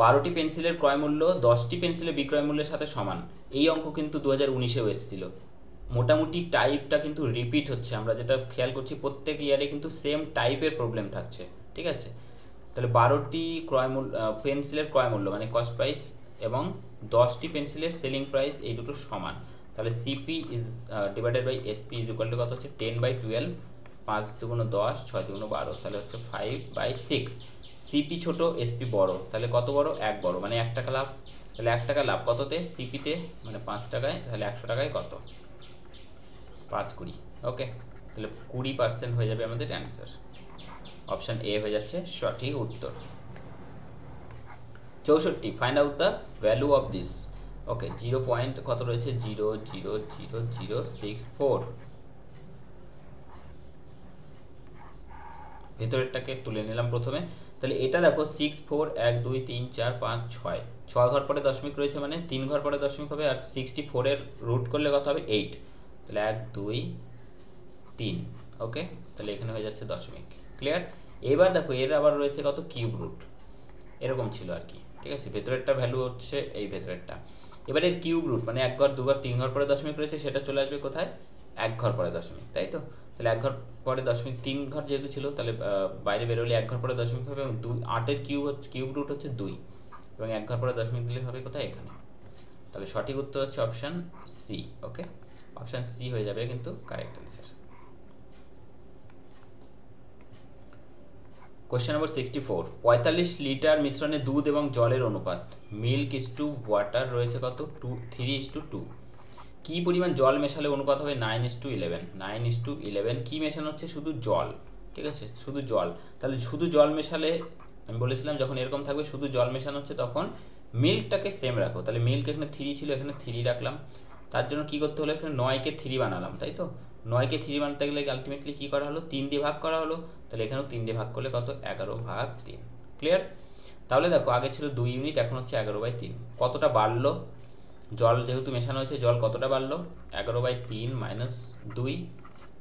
12টি পেন্সিলের ক্রয় মূল্য 10টি পেন্সিলের বিক্রয় মূল্যের সাথে সমান, এই অঙ্ক কিন্তু 2019-এও এসেছিল। মোটামুটি টাইপটা কিন্তু রিপিট হচ্ছে, আমরা যেটা খেয়াল করছি প্রত্যেক ইয়ারে কিন্তু সেম টাইপের প্রবলেম থাকছে। ঠিক আছে, তাহলে 12টি পেন্সিলের ক্রয় মূল্য মানে কস্ট প্রাইস এবং 10টি পেন্সিলের সেলিং প্রাইস, এই দুটো সমান, তাহলে CP is divided by SP is equal to কত হচ্ছে 10/12, 5 দুগুণ 10, 6 দুগুণ 12, তাহলে হচ্ছে 5/6। সিপি ছোট এসপি বড়, তাহলে কত বড় 1 বড়, মানে 1 টাকা লাভ, তাহলে 1 টাকা লাভ কততে সিপিতে, মানে 5 টাকায়, তাহলে 100 টাকায় কত 5×20। ওকে, তাহলে 20% হয়ে যাবে আমাদের অ্যান্সার, অপশান এ হয়ে যাচ্ছে সঠিক উত্তর। 64, find out the value of this. Okay, 0 point কত রয়েছে 0.00064, ভেতরেরটাকে তুলে নিলাম প্রথমে, তাহলে এটা দেখো 6 4 1 2 3 4 5 6, 6 ঘর পরে দশমিক রয়েছে মানে 3 ঘর পরে দশমিক হবে, আর 64 এর রুট করলে কত হবে 8, তাহলে 1 2 3। ওকে, তাহলে এখানে হয়ে যাচ্ছে দশমিক। ক্লিয়ার। এবার দেখো এর আবার রয়েছে কত কিউব রুট, এরকম ছিল আর কি, ঠিক আছে। ভেতরেরটা ভ্যালু হচ্ছে এই ভেতরেরটা, এবার এর কিউব রুট মানে 1 ঘর 2 ঘর 3 ঘর পরে দশমিক রয়েছে, সেটা চলে আসবে কোথায়, 1 ঘর পরে দশমিক, তাই তো। তাহলে 1 ঘর পরে দশমিক, 3 ঘর যেহেতু ছিল তাহলে বাইরে বেরোলে 1 ঘর পরে দশমিক হবে, এবং 8-এর কিউব রুট হচ্ছে 2, এবং 1 ঘর পরে দশমিক দিলে হবে কোথায়, এখানে। তাহলে সঠিক উত্তর হচ্ছে অপশান সি। ওকে, অপশান সি হয়ে যাবে কিন্তু কারেক্ট অ্যান্সার। কোয়েশ্চেন নম্বর 64, 45 লিটার মিশ্রণে দুধ এবং জলের অনুপাত, মিল্ক ইস টু ওয়াটার রয়েছে কত, 3:2। কী পরিমাণ জল মেশালে অনুপাত হবে 9:11। 9:11 কী মেশানো হচ্ছে, শুধু জল, ঠিক আছে, শুধু জল। তাহলে শুধু জল মেশালে, আমি বলেছিলাম যখন এরকম থাকবে শুধু জল মেশানো হচ্ছে তখন মিল্কটাকে সেম রাখো। তাহলে মিল্ক এখানে 3 ছিল, এখানে 3 রাখলাম। তার জন্য কী করতে হলো, এখানে 9কে 3 বানালাম, তাই তো। 9কে 3 বানাতে গেলে আলটিমেটলি কী করা হলো, 3 দিয়ে ভাগ করা হলো। তাহলে এখানেও 3 দিয়ে ভাগ করলে কত, 11/3। ক্লিয়ার? তাহলে দেখো আগে ছিল 2 ইউনিট, এখন হচ্ছে 11/3। কতটা বাড়লো, জল যেহেতু মেশানো হয়েছে, জল কতটা বাড়লো, 11/3 - 2,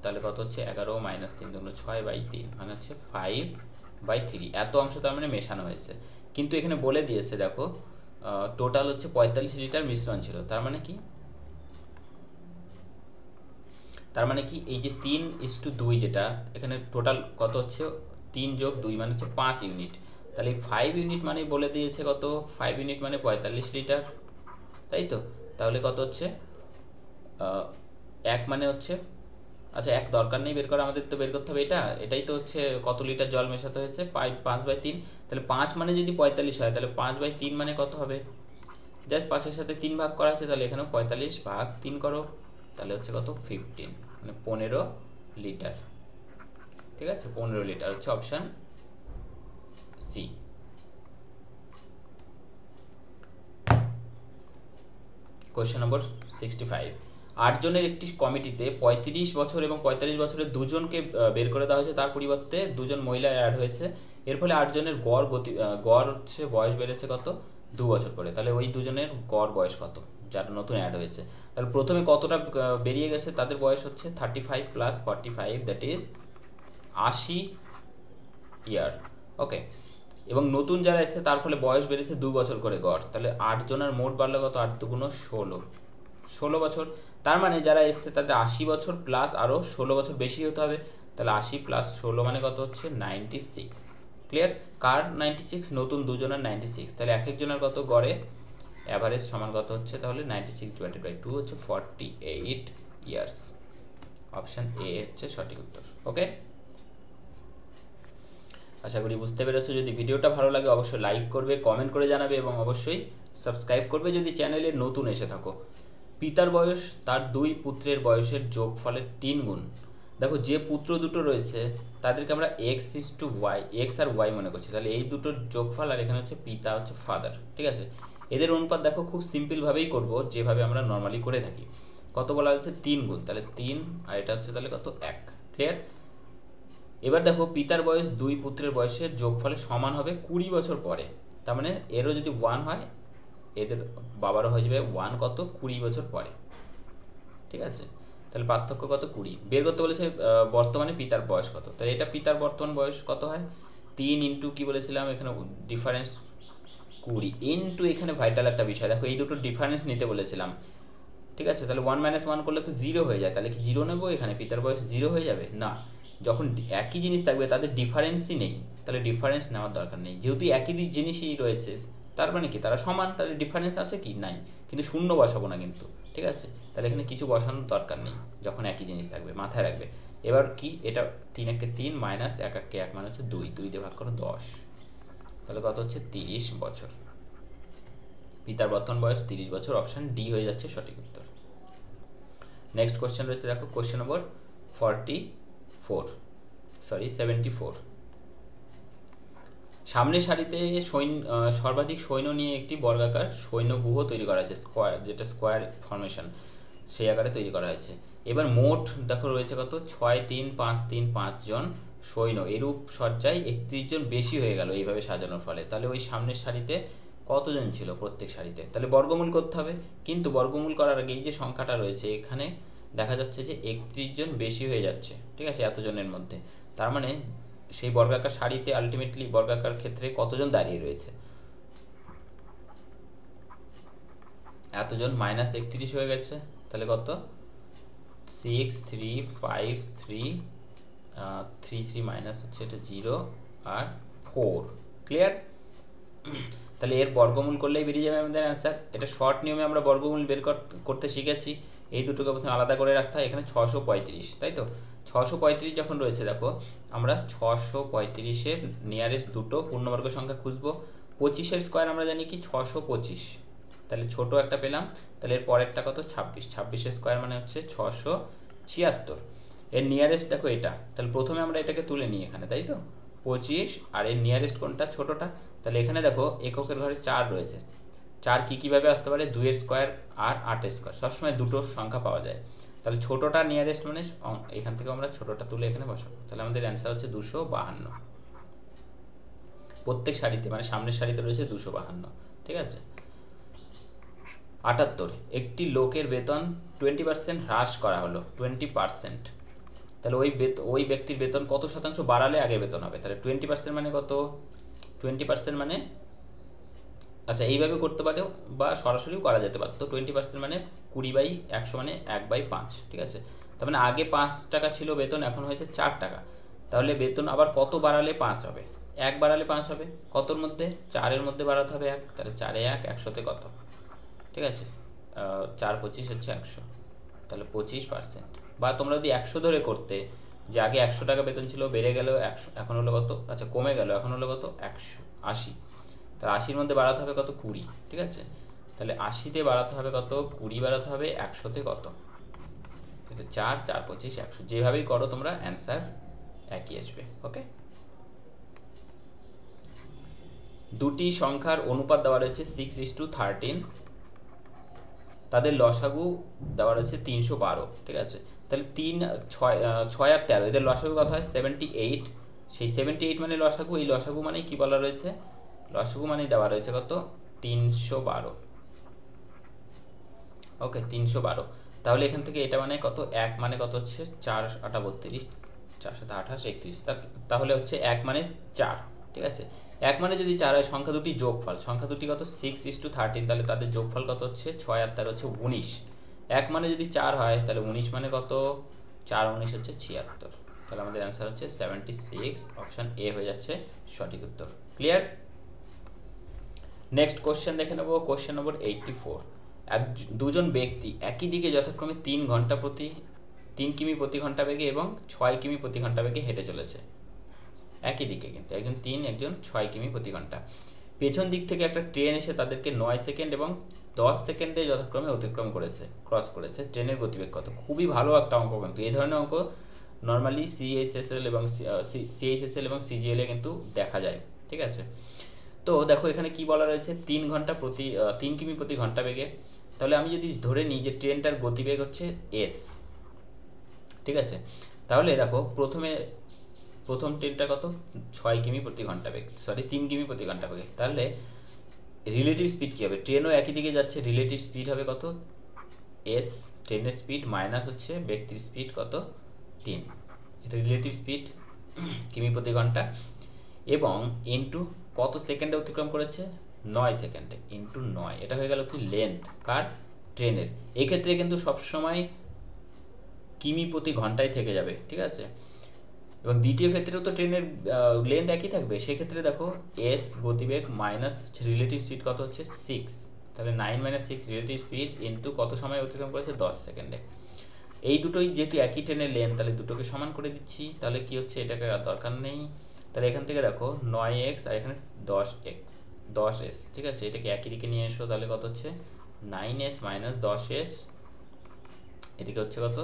তাহলে কত হচ্ছে 11 - 3 দুগুণ 6/3, মানে হচ্ছে 5/3। এত অংশ তার মানে মেশানো হয়েছে। কিন্তু এখানে বলে দিয়েছে দেখো টোটাল হচ্ছে 45 লিটার মিশ্রণ ছিল, তার মানে কি, এই যে 3:2 যেটা এখানে টোটাল কত হচ্ছে, 3 + 2 মানে হচ্ছে 5 ইউনিট। তাহলে 5 ইউনিট মানে বলে দিয়েছে কত, 5 ইউনিট মানে 45 লিটার, তাই তো। তাহলে কত হচ্ছে, 1 মানে হচ্ছে, আচ্ছা 1 দরকার নেই বের করা, আমাদের তো বের করতে হবে এটাই তো হচ্ছে কত লিটার জল মেশাতে হয়েছে, 5/3। তাহলে 5 মানে যদি 45 হয়, তাহলে 5/3 মানে কত হবে, জাস্ট 5-এর সাথে 3 ভাগ করা আছে, তাহলে এখানেও 45/3 করো, তাহলে হচ্ছে কত, 15, মানে 15 লিটার, ঠিক আছে। 15 লিটার হচ্ছে অপশান সি। কোয়েশ্চেন নম্বর 65, 8 জনের একটি কমিটিতে 35 বছর এবং 45 বছরের দুজনকে বের করে দেওয়া হয়েছে, তার পরিবর্তে দুজন মহিলা অ্যাড হয়েছে। এর ফলে 8 জনের গড় হচ্ছে বয়স বেড়েছে কত, 2 বছর করে। তাহলে ওই দুজনের গড় বয়স কত, যারা নতুন অ্যাড হয়েছে। তাহলে প্রথমে কতটা বেরিয়ে গেছে, তাদের বয়স হচ্ছে 35 + 45, দ্যাট ইজ 80 ইয়ার। ওকে, এবং নতুন যারা এসেছে তার ফলে বয়স বেড়েছে 2 বছর করে গড়। তাহলে 8 জনের মোট বাড়লো কত, 8 × 2 = 16 বছর। তার মানে যারা এসেছে তাদের 80 বছর প্লাস আরও 16 বছর বেশি হতে হবে। তাহলে 80 + 16 মানে কত হচ্ছে, 96। ক্লিয়ার? কার 96, নতুন দুজনের 96। তাহলে এক একজনের কত, গড়ে অ্যাভারেজ সমান কত হচ্ছে, তাহলে 96/2 হচ্ছে 48 ইয়ার্স। অপশান এ হচ্ছে সঠিক উত্তর। ওকে, আশা করি বুঝতে পেরেছো। যদি ভিডিওটা ভালো লাগে অবশ্যই লাইক করবে, কমেন্ট করে জানাবে, এবং অবশ্যই সাবস্ক্রাইব করবে যদি চ্যানেলে নতুন এসে থাকো। পিতার বয়স তার 2 পুত্রের বয়সের যোগফলের 3 গুণ। দেখো যে পুত্র দুটো রয়েছে তাদেরকে আমরা x আর y মনে করছি, তাহলে এই দুটোর যোগফল, আর এখানে হচ্ছে পিতা হচ্ছে ফাদার, ঠিক আছে। এদের অনুপাত দেখো খুব সিম্পলভাবেই করব, যেভাবে আমরা নর্মালি করে থাকি। কত বলা হচ্ছে, 3 গুণ, তাহলে 3, আর এটা হচ্ছে তাহলে কত, 1। ক্লিয়ার? এবার দেখো পিতার বয়স 2 পুত্রের বয়সের যোগফলে সমান হবে 20 বছর পরে। তার মানে এরও যদি 1 হয়, এদের বাবারও হয়ে যাবে 1 কত, 20 বছর পরে, ঠিক আছে। তাহলে পার্থক্য কত, 20। বের করতে বলেছে বর্তমানে পিতার বয়স কত। তাহলে এটা পিতার বর্তমান বয়স কত হয়, 3 ইন্টু কি বলেছিলাম, এখানে ডিফারেন্স 20 ইন্টু, এখানে ভাইটাল একটা বিষয় দেখো, এই দুটো ডিফারেন্স নিতে বলেছিলাম, ঠিক আছে। তাহলে 1 - 1 করলে তো 0 হয়ে যায়, তাহলে কি 0 নেবো, এখানে পিতার বয়স 0 হয়ে যাবে না। যখন একই জিনিস থাকবে তাদের ডিফারেন্সই নেই, তাহলে ডিফারেন্স নেওয়ার দরকার নেই। যেহেতু একই জিনিসই রয়েছে তার মানে কি তারা সমান, তাদের ডিফারেন্স আছে কি, নাই। কিন্তু শূন্য বসাবো না কিন্তু, ঠিক আছে। তাহলে এখানে কিছু বসানোর দরকার নেই যখন একই জিনিস থাকবে, মাথায় রাখবে। এবার কি, এটা 3 × 3 - 1 × 1 মানে হচ্ছে 2, 2 দিয়ে ভাগ করো 10, তাহলে কত হচ্ছে, 30 বছর। পিতার বর্তমান বয়স 30 বছর, অপশান ডি হয়ে যাচ্ছে সঠিক উত্তর। নেক্সট কোশ্চেন রয়েছে দেখো, কোশ্চেন নম্বর 74। সামনের সারিতে সর্বাধিক সৈন্য নিয়ে একটি বর্গাকার সৈন্যব্যূহ তৈরি করা হয়েছে, স্কোয়ার, যেটা স্কোয়ার ফরমেশন, সেই আকারে তৈরি করা হয়েছে। এবার মোট দেখো রয়েছে কত, 6, 3, 5, 3, 5 জন সৈন্য। এরূপ সজ্জায় 31 জন বেশি হয়ে গেল এইভাবে সাজানোর ফলে। তাহলে ওই সামনের সারিতে কতজন ছিল প্রত্যেক সারিতে, তাহলে বর্গমূল করতে হবে। কিন্তু বর্গমূল করার আগে এই যে সংখ্যাটা রয়েছে এখানে দেখা যাচ্ছে যে 31 জন বেশি হয়ে যাচ্ছে, ঠিক আছে, এতজনের মধ্যে। তার মানে সেই বর্গাকার সারিতে আলটিমেটলি বর্গাকার ক্ষেত্রে কতজন দাঁড়িয়ে রয়েছে? এতজন, -31 হয়ে গেছে, তাহলে কত? 6 3 5 3 3 3 মাইনাস হচ্ছে এটা 0 আর 4। ক্লিয়ার? তাহলে এর বর্গমূল করলেই বেরিয়ে যাবে আমাদের অ্যান্সার। এটা শর্ট নিয়মে আমরা বর্গমূল বের করতে শিখেছি। এই দুটোকে প্রথমে আলাদা করে রাখতে হয়। এখানে 635, তাই তো? 635 যখন রয়েছে, দেখো আমরা 635-এর নিয়ারেস্ট দুটো পূর্ণবর্গ সংখ্যা খুঁজবো। 25-এর স্কোয়ার আমরা জানি কি 625, তাহলে ছোট একটা পেলাম। তাহলে এর পরেরটা কত? 26। 26-এর স্কোয়ার মানে হচ্ছে 676। এর নিয়ারেস্ট দেখো এটা, তাহলে প্রথমে আমরা এটাকে তুলে নিই এখানে, তাই তো? 25 আর এর নিয়ারেস্ট কোনটা? ছোটটা। তাহলে এখানে দেখো এককের ঘরে 4 রয়েছে। 4 কীভাবে আসতে পারে? 2-এর স্কোয়ার আর 8-এর স্কোয়ার, সবসময় দুটো সংখ্যা পাওয়া যায়। তাহলে ছোটোটা নিয়ারেস্ট মানে এখান থেকে আমরা ছোটোটা তুলে এখানে বসাবো। তাহলে আমাদের অ্যান্সার হচ্ছে 252। প্রত্যেক সারিতে মানে সামনের সারিতে রয়েছে 252। ঠিক আছে? 78, একটি লোকের বেতন 20% হ্রাস করা হলো। 20%, তাহলে ওই ব্যক্তির বেতন কত শতাংশ বাড়ালে আগের বেতন হবে? তাহলে 20% মানে কত? 20% মানে, আচ্ছা এইভাবে করতে পারো বা সরাসরিও করা যেতে পারতো। 20% মানে 20/100 মানে 1/5। ঠিক আছে? তার মানে আগে 5 টাকা ছিল বেতন, এখন হয়েছে 4 টাকা। তাহলে বেতন আবার কত বাড়ালে 5 হবে? 1 বাড়ালে 5 হবে। কতর মধ্যে? 4-এর মধ্যে বাড়াতে হবে 1। তাহলে 4 1 100-তে কত? ঠিক আছে, 4 25 হচ্ছে 100, তাহলে 25%। বা তোমরা যদি 100 ধরে করতে, যে আগে 100 টাকা বেতন ছিল, বেড়ে গেল 100, এখন হলো কত? আচ্ছা কমে গেল, এখন হলো কত? 180। তাহলে 80-র মধ্যে বাড়াতে হবে কত? 20। ঠিক আছে? তাহলে 80-তে বাড়াতে হবে কত? 20 বাড়াতে হবে। 100-তে কত? 4 4 25 100। যেভাবেই করো তোমরা অ্যান্সার একই আসবে। ওকে, দুটি সংখ্যার অনুপাত দেওয়া রয়েছে 6:13, তাদের লসাগু দেওয়া রয়েছে 312। ঠিক আছে? তাহলে 3 6 6 আর 13, এদের লসাগু কত হয়? 78। সেই 78 মানে লসাগু, এই লসাগু মানে কি বলা রয়েছে? লসাগু মানে দেওয়া রয়েছে কত? 312। ওকে, 312। তাহলে এখান থেকে এটা মানে কত? 1 মানে কত হচ্ছে? 4 8 32, 4 7 28 31, তাহলে হচ্ছে 1 মানে 4। ঠিক আছে? 1 মানে যদি 4 হয়, সংখ্যা দুটি যোগফল, সংখ্যা দুটি কত? 6:13, তাহলে তাদের যোগফল কত হচ্ছে? 6 আর 13 হচ্ছে 19। 1 মানে যদি 4 হয়, তাহলে 19 মানে কত? 4 19 হচ্ছে 76। তাহলে আমাদের অ্যান্সার হচ্ছে 76। অপশান এ হয়ে যাচ্ছে সঠিক উত্তর। ক্লিয়ার? নেক্সট কোশ্চেন দেখে নেব। Question number 84। দুজন ব্যক্তি একই দিকে যথাক্রমে 3 কিমি প্রতি ঘন্টা বেগে এবং 6 কিমি প্রতি ঘন্টা বেগে হেঁটে চলেছে। একই দিকে কিন্তু, একজন 3, একজন 6 কিমি প্রতি ঘন্টা। পেছন দিক থেকে একটা ট্রেন এসে তাদেরকে 9 সেকেন্ড এবং 10 সেকেন্ডে যথাক্রমে অতিক্রম করেছে, ক্রস করেছে। ট্রেনের গতিবেগ কত? খুবই ভালো একটা অঙ্ক কিন্তু। এই ধরনের অঙ্ক নর্মালি সিএইচএসএল এবং সিজিএল এ কিন্তু দেখা যায়। ঠিক আছে? তো দেখো এখানে কি বলা রয়েছে? 3 কিমি প্রতি ঘন্টা বেগে। তাহলে আমি যদি ধরে নিই যে ট্রেনটার গতিবেগ হচ্ছে এস। ঠিক আছে? তাহলে দেখো প্রথম ট্রেনটা কত? 6 কিমি প্রতি ঘন্টা বেগ, 3 কিমি প্রতি ঘন্টা বেগে। তাহলে রিলেটিভ স্পিড কী হবে? ট্রেনও একই দিকে যাচ্ছে, রিলেটিভ স্পিড হবে কত? এস, ট্রেনের স্পিড মাইনাস হচ্ছে ব্যক্তির স্পিড কত? 3। রিলেটিভ স্পিড কিমি প্রতি ঘন্টা এবং ইন্টু কত সেকেন্ডে অতিক্রম করেছে? 9 সেকেন্ডে, ইন্টু 9। এটা হয়ে গেল কি? লেন্থ কার? ট্রেনের। এক্ষেত্রে কিন্তু সবসময় কিমি প্রতি ঘন্টায় থেকে যাবে। ঠিক আছে? এবং দ্বিতীয় ক্ষেত্রেও তো ট্রেনের লেন্থ একই থাকবে। সেক্ষেত্রে দেখো এস গতিবেগ মাইনাস রিলেটিভ স্পিড কত হচ্ছে? 6। তাহলে 9 - 6 রিলেটিভ স্পিড ইন্টু কত সময় অতিক্রম করেছে? 10 সেকেন্ডে। এই দুটোই যেহেতু একই ট্রেনের লেন্থ, তাহলে দুটোকে সমান করে দিচ্ছি। তাহলে কি হচ্ছে? এটাকে দরকার নেই। তাহলে এখান থেকে দেখো 9x আর এখানে 10s। ঠিক আছে? এটাকে একই দিকে নিয়ে এসো। তাহলে কত হচ্ছে? 9s - 10s। এদিকে হচ্ছে কত?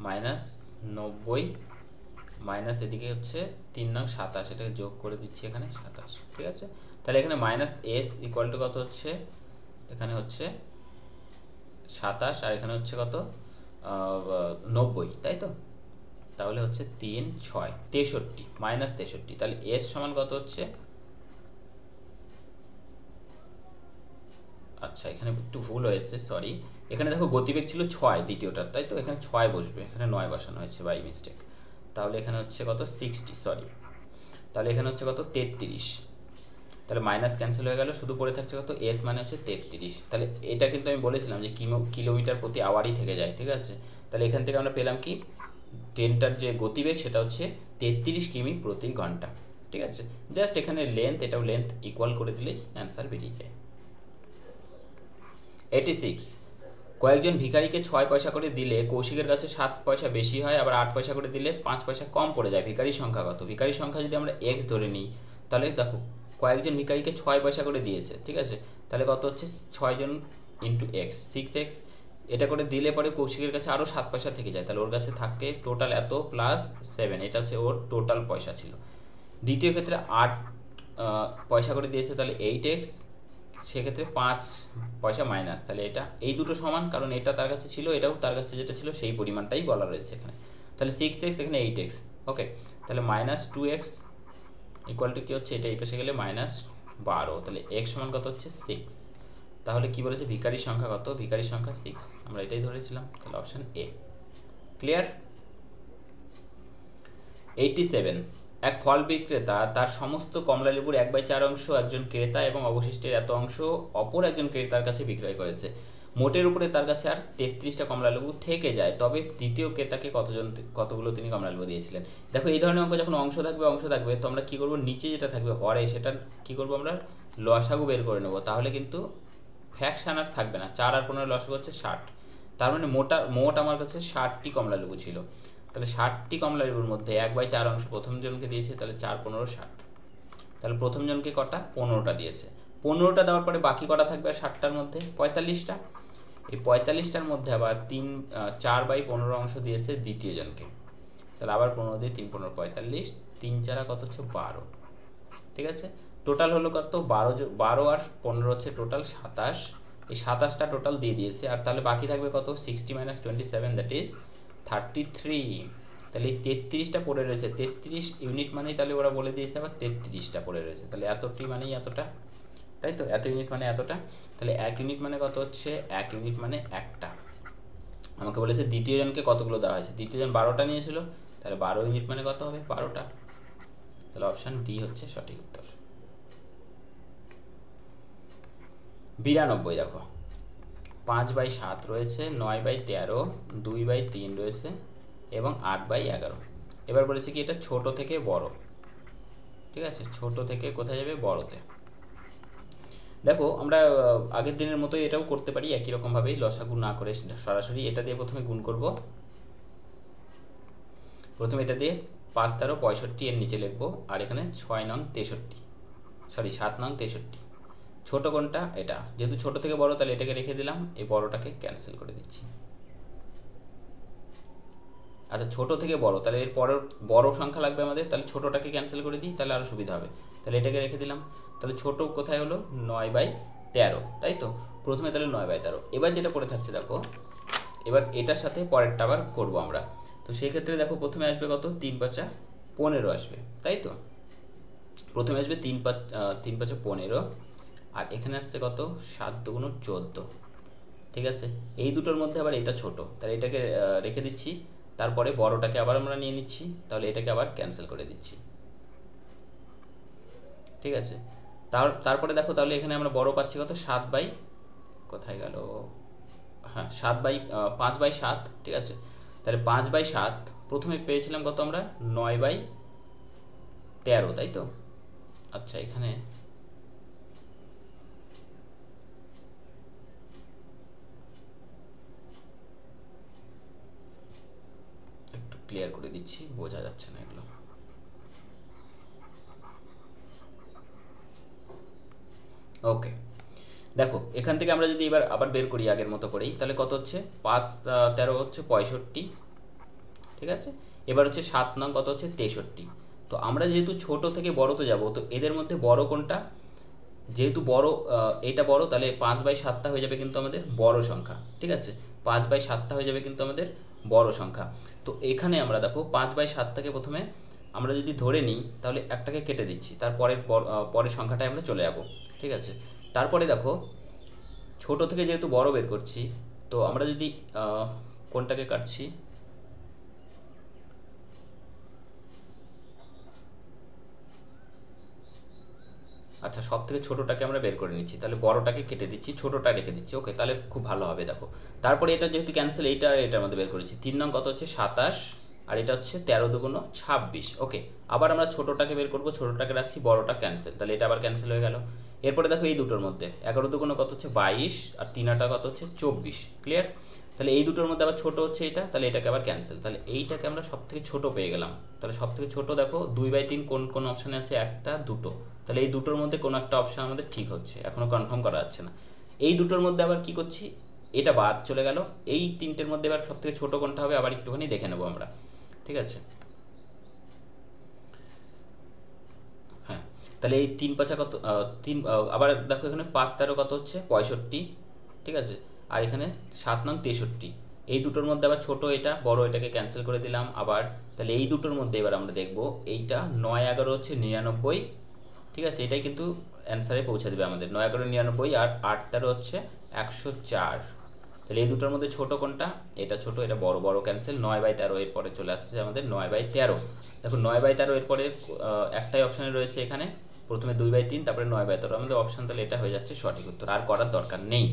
-90 মাইনাস এদিকে হচ্ছে 3 নং 27। এটাকে যোগ করে দিচ্ছি এখানে 27। ঠিক আছে? তাহলে এখানে -s ইকুয়াল টু কত হচ্ছে? এখানে হচ্ছে 27 আর এখানে হচ্ছে কত? 90, তাই তো? তাহলে হচ্ছে 3 6 63 -63। তাহলে s সমান কত হচ্ছে? আচ্ছা এখানে একটু ভুল হয়েছে, সরি। এখানে দেখো গতিবেগ ছিল 6 দ্বিতীয়টার, তাই তো? এখানে 6 বসবে, এখানে 9 বসানো হয়েছে বাই মিস্টেক। তাহলে এখানে হচ্ছে কত? 60, সরি। তাহলে এখানে হচ্ছে কত 33, তাহলে মাইনাস ক্যান্সেল হয়ে গেল, শুধু পড়ে থাকছে কত এস মানে হচ্ছে 33। তাহলে এটা কিন্তু আমি বলেছিলাম যে কিলোমিটার প্রতি আওয়ারই থেকে যায়, ঠিক আছে। তাহলে এখান থেকে আমরা পেলাম কি ট্রেনটার যে গতিবেগ সেটা হচ্ছে 33 কিমি প্রতি ঘন্টা, ঠিক আছে। জাস্ট এখানে লেন্থ, এটাও লেন্থ ইকুয়াল করে দিলেই অ্যান্সার বেরিয়ে যায়। 86, কয়েকজন ভিখারিকে 6 পয়সা করে দিলে কৌশিকের কাছে 7 পয়সা বেশি হয়, আবার 8 পয়সা করে দিলে 5 পয়সা কম পড়ে যায়। ভিখারির সংখ্যা কত? ভিখারির সংখ্যা যদি আমরা এক্স ধরে নিই, তাহলে দেখো কয়েকজন ভিখারিকে 6 পয়সা করে দিয়েছে, ঠিক আছে। তাহলে কত হচ্ছে 6 জন ইন্টু এক্স, 6x। এটা করে দিলে পরে কৌশিকের কাছে আরও 7 পয়সা থেকে যায়, তাহলে ওর কাছে থাকে টোটাল এত প্লাস 7, এটা হচ্ছে ওর টোটাল পয়সা ছিল। দ্বিতীয় ক্ষেত্রে 8 পয়সা করে দিয়েছে, তাহলে 8x, সেক্ষেত্রে 5 পয়সা মাইনাস, তাহলে এটা এই দুটো সমান, কারণ এটা তার কাছে ছিল, এটাও তার কাছে যেটা ছিল সেই পরিমাণটাই বলা রয়েছে এখানে। তাহলে 6x, এখানে 8x, ওকে। তাহলে মাইনাস 2x ইকুয়াল টু কী হচ্ছে, এটা এই পাশে গেলে মাইনাস 12, তাহলে x সমান কত হচ্ছে 6। তাহলে কি বলেছে ভিখারির সংখ্যা কত? ভিখারির সংখ্যা 6, আমরা এটাই ধরেছিলাম, তাহলে অপশান এ। ক্লিয়ার? 87, এক ফল বিক্রেতা তার সমস্ত কমলালেবুর 1/4 অংশ একজন ক্রেতা এবং অবশিষ্টের এত অংশ অপর একজন ক্রেতার কাছে বিক্রয় করেছে। মোটের উপরে তার কাছে আর 33টা কমলালেবু থেকে যায়, তবে দ্বিতীয় ক্রেতাকে কতগুলো তিনি কমলালেবু দিয়েছিলেন। দেখো এই ধরনের অঙ্ক যখন অংশ থাকবে তো আমরা কী করবো, নিচে যেটা থাকবে হরে সেটা কী করবো, আমরা লসাগু বের করে নেবো, তাহলে কিন্তু ফ্র্যাকশান আর থাকবে না। 4 আর 15 লসাগু হচ্ছে 60, তার মানে মোট আমার কাছে 60টি কমলালেবু ছিল। তাহলে 60টি কমলালেবুর মধ্যে 1/4 অংশ প্রথম জনকে দিয়েছে, তাহলে 4 15 60, তাহলে প্রথম জনকে কটা 15টা দিয়েছে। 15টা দেওয়ার পরে বাকি কটা থাকবে আর 60টার মধ্যে 45টা। এই 45টার মধ্যে আবার 4/15 অংশ দিয়েছে দ্বিতীয় জনকে, তাহলে আবার 15 দিয়ে 3 15 45, 3 4 কত হচ্ছে 12, ঠিক আছে। টোটাল হলো কত 12 আর 15 হচ্ছে টোটাল 27, এই 27টা টোটাল দিয়ে দিয়েছে। আর তাহলে বাকি থাকবে কত 60 - 27, দ্যাট ইজ 33। তাহলে এই 33টা পড়ে রয়েছে, 33 ইউনিট মানেই তাহলে ওরা বলে দিয়েছে আবার 33টা পড়ে রয়েছে, তাহলে এতটি মানেই এতটা, তাই তো, এত ইউনিট মানে এতটা। তাহলে 1 ইউনিট মানে কত হচ্ছে, 1 ইউনিট মানে একটা। আমাকে বলেছে দ্বিতীয় জনকে কতগুলো দেওয়া হয়েছে, দ্বিতীয় জন 12টা নিয়েছিল, তাহলে 12 ইউনিট মানে কত হবে 12টা, তাহলে অপশান ডি হচ্ছে সঠিক উত্তর। 92, দেখো 5/7 রয়েছে, 9/13, 2/3 রয়েছে এবং 8/11। এবার বলেছে কি এটা ছোট থেকে বড়, ঠিক আছে, ছোট থেকে কোথায় যাবে বড়তে। দেখো আমরা আগের দিনের মতোই এটাও করতে পারি একই রকমভাবেই, লসাগু না করে সরাসরি এটা দিয়ে প্রথমে গুণ করব। প্রথমে এটা দিয়ে 5 13 65 এর নিচে লিখবো, আর এখানে 6 নং 63, সরি 7 নং 63। ছোট কোনটা? এটা, যেহেতু ছোট থেকে বড় তাহলে এটাকে রেখে দিলাম, এই বড়টাকে ক্যান্সেল করে দিচ্ছি। আচ্ছা ছোট থেকে বড়, তাহলে এর পরের বড় সংখ্যা লাগবে আমাদের, তাহলে ছোটটাকে ক্যান্সেল করে দিই, তাহলে আরও সুবিধা হবে। তাহলে এটাকে রেখে দিলাম, তাহলে ছোট কোথায় হলো 9/13, তাই তো, প্রথমে তাহলে 9/13। এবার যেটা পড়ে থাকছে দেখো, এবার এটার সাথে পরেরটা আবার করবো আমরা। তো সেই ক্ষেত্রে দেখো প্রথমে আসবে কত 3 5 15 আসবে, তাই তো, প্রথমে আসবে 3 5 15, আর এখানে আসছে কত 7 2 14, ঠিক আছে। এই দুটোর মধ্যে আবার এটা ছোট, তাহলে এটাকে রেখে দিচ্ছি, তারপরে বড়টাকে আবার আমরা নিয়ে নিচ্ছি, তাহলে এটাকে আবার ক্যান্সেল করে দিচ্ছি, ঠিক আছে। তারপরে দেখো তাহলে এখানে আমরা বড় পাচ্ছি কত 7 বাই, কোথায় গেল, হ্যাঁ 5/7, ঠিক আছে। তাহলে 5/7 প্রথমে পেয়েছিলাম কত আমরা 9/13, তাই তো। আচ্ছা এখানে একটু ক্লিয়ার করে দিচ্ছি, বোঝা যাচ্ছে না এগুলো। ওকে, দেখো এখান থেকে আমরা যদি এবার আবার বের করি আগের মতো করেই, তাহলে কত হচ্ছে 5 13 হচ্ছে 65, ঠিক আছে। এবার হচ্ছে 7 নং কত হচ্ছে 63। তো আমরা যেহেতু ছোট থেকে বড়তে যাব, তো এদের মধ্যে বড় কোনটা, যেহেতু বড় এটা বড়, তাহলে 5/7টা হয়ে যাবে কিন্তু আমাদের বড় সংখ্যা, ঠিক আছে, 5/7টা হয়ে যাবে কিন্তু আমাদের বড় সংখ্যা। তো এখানে আমরা দেখো 5/7টাকে প্রথমে আমরা যদি ধরে নিই, তাহলে একটাকে কেটে দিচ্ছি, তারপরের পরের সংখ্যাটায় আমরা চলে যাব, ঠিক আছে। তারপরে দেখো ছোট থেকে যেহেতু বড় বের করছি, তো আমরা যদি কোনটাকে কাটছি, আচ্ছা, সব থেকে ছোটোটাকে আমরা বের করে নিচ্ছি, তাহলে বড়টাকে কেটে দিচ্ছি, ছোটোটা রেখে দিচ্ছি। ওকে, তাহলে খুব ভালো হবে। দেখো তারপরে এটা যেহেতু ক্যান্সেল, এইটা এটার মধ্যে বের করেছি। 3 নং কত হচ্ছে 27, আর এটা হচ্ছে 13 দুগুণ 26। ওকে, আবার আমরা ছোটোটাকে বের করবো, ছোটোটাকে রাখছি, বড়টা ক্যান্সেল, তাহলে এটা আবার ক্যান্সেল হয়ে গেল। এরপরে দেখো এই দুটোর মধ্যে 11 দুগুণ কত হচ্ছে 22, আর 3 আটা কত হচ্ছে 24। ক্লিয়ার? তাহলে এই দুটোর মধ্যে আবার ছোটো হচ্ছে এটা, তাহলে এটাকে আবার ক্যান্সেল, তাহলে এইটাকে আমরা সব থেকে ছোটো পেয়ে গেলাম। তাহলে সব থেকে ছোটো দেখো 2/3 কোন কোন অপশানে আছে, একটা দুটো, তাহলে এই দুটোর মধ্যে কোনো একটা অপশান আমাদের ঠিক হচ্ছে, এখনও কনফার্ম করা যাচ্ছে না। এই দুটোর মধ্যে আবার কি করছি, এটা বাদ চলে গেল। এই তিনটের মধ্যে এবার সব থেকে ছোটো কোনটা হবে আবার একটুখানি দেখে নেবো আমরা, ঠিক আছে? হ্যাঁ, তাহলে এই 3 5 কত, আবার দেখো এখানে 5 13 কত হচ্ছে 65, ঠিক আছে? আর এখানে 7 নং 63। এই দুটোর মধ্যে আবার ছোট এটা, বড় এটাকে ক্যান্সেল করে দিলাম আবার। তাহলে এই দুটোর মধ্যে এবার আমরা দেখব, এইটা 9 11 হচ্ছে 99, ঠিক আছে? এটাই কিন্তু অ্যান্সারে পৌঁছে দেবে আমাদের, 9 11 99, আর 8 13 হচ্ছে 104। তাহলে এই দুটোর মধ্যে ছোট কোনটা, এটা ছোট, এটা বড়, বড় ক্যান্সেল। 9/13 এরপরে চলে আসছে আমাদের 9/13। দেখো 9/13 এরপরে একটাই অপশানে রয়েছে এখানে, প্রথমে 2/3, তারপরে 9/13 আমাদের অপশান, তাহলে এটা হয়ে যাচ্ছে সঠিক উত্তর, আর করার দরকার নেই।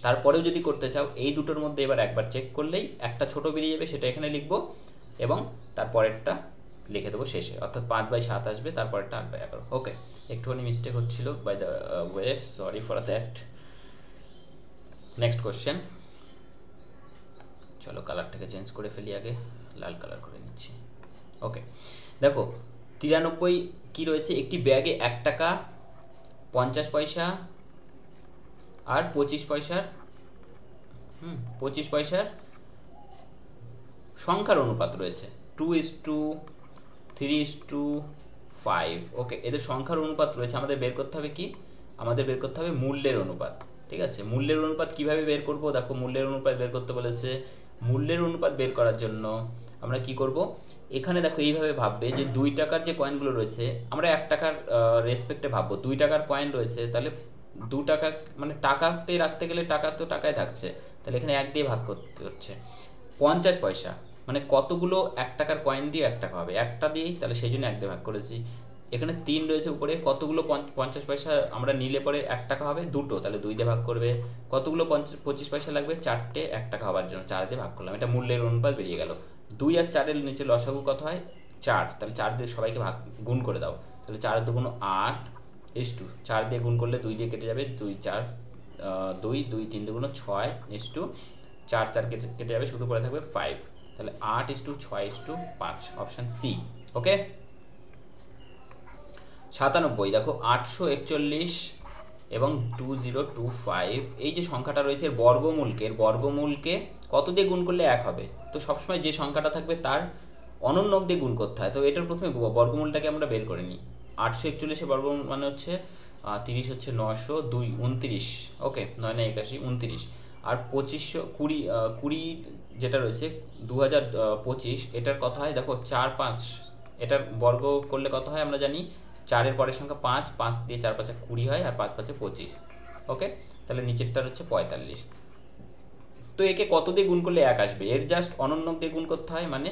তারপরেও যদি করতে চাও, এই দুটোর মধ্যে এবার একবার চেক করলেই একটা ছোট বেরিয়ে যাবে, সেটা এখানে লিখবো, এবং তারপরেরটা লিখে দেবো শেষে, অর্থাৎ 5/7 আসবে, তারপরেরটা 8/11। ওকে, একটুখানি মিস্টেক হচ্ছিল, by the way, sorry for that. Next question, চলো কালারটাকে চেঞ্জ করে ফেলি, আগে লাল কালার করে নিচ্ছি। ওকে, দেখো 93 কি রয়েছে, একটি ব্যাগে 1 টাকা 50 পয়সা আর 25 পয়সার 25 পয়সার সংখ্যার অনুপাত রয়েছে, 2:3:5। ওকে, এদের সংখ্যার অনুপাত রয়েছে, আমাদের বের করতে হবে কি, আমাদের বের করতে হবে মূল্যের অনুপাত, ঠিক আছে? মূল্যের অনুপাত কিভাবে বের করব, দেখো মূল্যের অনুপাত বের করতে বলেছে। মূল্যের অনুপাত বের করার জন্য আমরা কি করব, এখানে দেখো এইভাবে ভাববে যে 2 টাকার যে কয়েনগুলো রয়েছে, আমরা 1 টাকার রেসপেক্টে ভাববো, 2 টাকার কয়েন রয়েছে, তাহলে 2 টাকা মানে টাকাতে রাখতে গেলে টাকা তো টাকায় থাকছে, তাহলে এখানে 1 দিয়ে ভাগ করতে হচ্ছে। 50 পয়সা মানে কতগুলো 1 টাকার কয়েন দিয়ে 1 টাকা হবে, একটা দিয়েই, তাহলে সেই জন্য 1 দিয়ে ভাগ করেছি। এখানে 3 রয়েছে উপরে, কতগুলো 50 পয়সা আমরা নিলে পরে 1 টাকা হবে, দুটো, তাহলে 2 দিয়ে ভাগ করবে। কতগুলো 25 পয়সা লাগবে, 4টে 1 টাকা হওয়ার জন্য, 4 দিয়ে ভাগ করলাম, এটা মূল্যের অনুপাত বেরিয়ে গেল। 2 আর 4-এর নিচে লসাগু কত হয় 4, তাহলে 4 দিয়ে সবাইকে ভাগ গুণ করে দাও, তাহলে 4 দুগুণ 8, 4 দিয়ে গুণ করলে 2 দিয়ে কেটে যাবে, 2 4 2 2 3 দুগুণ 6, 4 4 কেটে যাবে, শুধু পড়ে থাকবে 5, তাহলে 8:6:5, অপশান সি। ওকে, 97, দেখো 841 এবং 2025, এই যে সংখ্যাটা রয়েছে এর বর্গমূলকে কত দিয়ে গুণ করলে 1 হবে, তো সবসময় যে সংখ্যাটা থাকবে তার অনন্যক দিয়ে গুণ করতে হয়। তো এটার প্রথমে বর্গমূলটাকে আমরা বের করে নিই। 841 বর্গমূল মানে হচ্ছে 30 হচ্ছে 900, 2 29, ওকে, 9 9 81 29, আর 2520 যেটা রয়েছে 2025, এটার কত হয় দেখো 4 5, এটার বর্গ করলে কত হয় আমরা জানি, 4-এর পরের সংখ্যা 5, 5 দিয়ে 4 5 20 হয়, আর 5 5 25। ওকে, তাহলে নিচেরটার হচ্ছে 45। তো একে কত দিয়ে গুণ করলে 1 আসবে, এর জাস্ট অনন্যক দিয়ে গুণ করতে হয়, মানে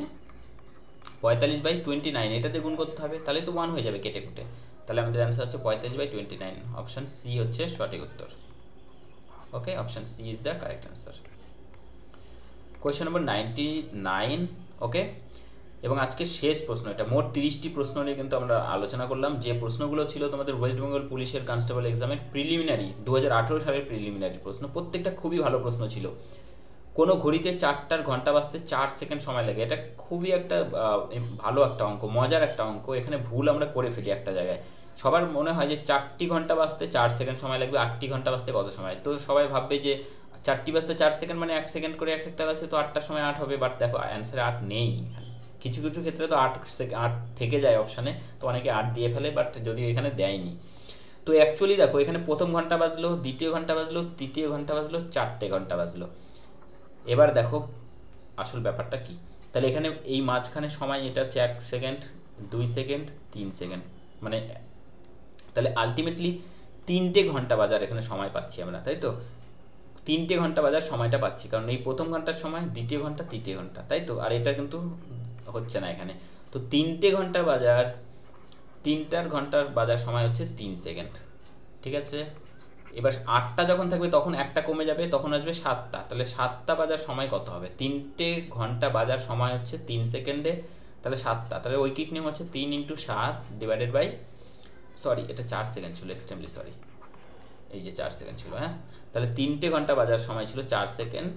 45/29, এটা দিয়ে গুণ করতে হবে, তাহলে তো 1 হয়ে যাবে কেটে কুটে, তাহলে আমাদের অ্যান্সার হচ্ছে 45/29, অপশান সি হচ্ছে সঠিক উত্তর। Okay, option C is the correct answer. Question number 99। Okay, এবং আজকে শেষ প্রশ্ন, এটা মোট 30টি প্রশ্ন নিয়ে কিন্তু আমরা আলোচনা করলাম, যে প্রশ্নগুলো ছিল তোমাদের ওয়েস্ট বেঙ্গল পুলিশের কনস্টেবল এক্সামের প্রিলিমিনারি 2018 সালের প্রিলিমিনারি প্রশ্ন, প্রত্যেকটা খুবই ভালো প্রশ্ন ছিল। কোনো ঘড়িতে 4টার ঘন্টা বাজতে 4 সেকেন্ড সময় লাগে, এটা খুবই একটা ভালো একটা অঙ্ক, মজার একটা অঙ্ক। এখানে ভুল আমরা করে ফেলি একটা জায়গায়, সবার মনে হয় যে 4টি ঘন্টা বাজতে 4 সেকেন্ড সময় লাগবে, 8টি ঘন্টা বাজতে কত সময়, তো সবাই ভাববে যে 4টি বাজতে 4 সেকেন্ড মানে 1 সেকেন্ড করে এক একটা লাগছে, তো 8টার সময় 8 হবে, বাট দেখো অ্যান্সারে 8 নেই এখানে, কিছু কিছু ক্ষেত্রে তো 8 থেকে যায় অপশানে, তো অনেকে 8 দিয়ে ফেলে, বাট যদিও এখানে দেয়নি। তো অ্যাকচুয়ালি দেখো এখানে প্রথম ঘন্টা বাজলো, দ্বিতীয় ঘন্টা বাজলো, তৃতীয় ঘন্টা বাজলো, 4টে ঘন্টা বাজলো। এবার দেখো আসল ব্যাপারটা কি, তাহলে এখানে এই মাঝখানে সময় এটা হচ্ছে 1 সেকেন্ড, 2 সেকেন্ড, 3 সেকেন্ড, মানে তাহলে আলটিমেটলি 3টে ঘন্টা বাজার এখানে সময় পাচ্ছি আমরা, তাই তো? 3টে ঘন্টা বাজার সময়টা পাচ্ছি, কারণ এই প্রথম ঘন্টার সময়, দ্বিতীয় ঘন্টা, তৃতীয় ঘন্টা, তাই তো? আর এটা কিন্তু হচ্ছে না এখানে, তো 3টে ঘন্টা বাজার, 3টার ঘন্টার বাজার সময় হচ্ছে 3 সেকেন্ড। ঠিক আছে। এবার 8টা যখন থাকবে তখন একটা কমে যাবে, তখন আসবে 7টা। তাহলে 7টা বাজার সময় কত হবে? 3টে ঘন্টা বাজার সময় হচ্ছে 3 সেকেন্ডে, তাহলে 7টা। তাহলে ঐকিক নিয়ম হচ্ছে 3 × 7 ডিভাইডেড বাই, সরি এটা 4 সেকেন্ড ছিল, এক্সট্রিমলি সরি, এই যে 4 সেকেন্ড ছিল, হ্যাঁ। তাহলে 3টে ঘন্টা বাজার সময় ছিল 4 সেকেন্ড,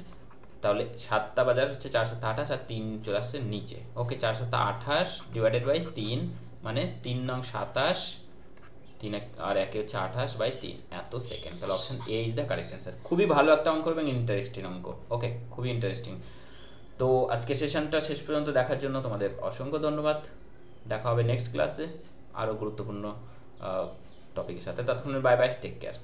তাহলে 7টা বাজার হচ্ছে 4 7 28 আর 3 চলে আসছে নিচে। ওকে, 4 7 28 ডিভাইডেড বাই 3, মানে 3 নং 27, 3 আর 1 হচ্ছে 28/3 এত সেকেন্ড। তাহলে option A is the correct answer. খুবই ভালো একটা অঙ্ক এবং ইন্টারেস্টিং অঙ্ক। ওকে, খুবই ইন্টারেস্টিং। তো আজকে সেশনটা শেষ পর্যন্ত দেখার জন্য তোমাদের অসংখ্য ধন্যবাদ। দেখা হবে নেক্সট ক্লাসে আরও গুরুত্বপূর্ণ টপিকের সাথে। ততক্ষণের বাই বাই, টেক কেয়ার।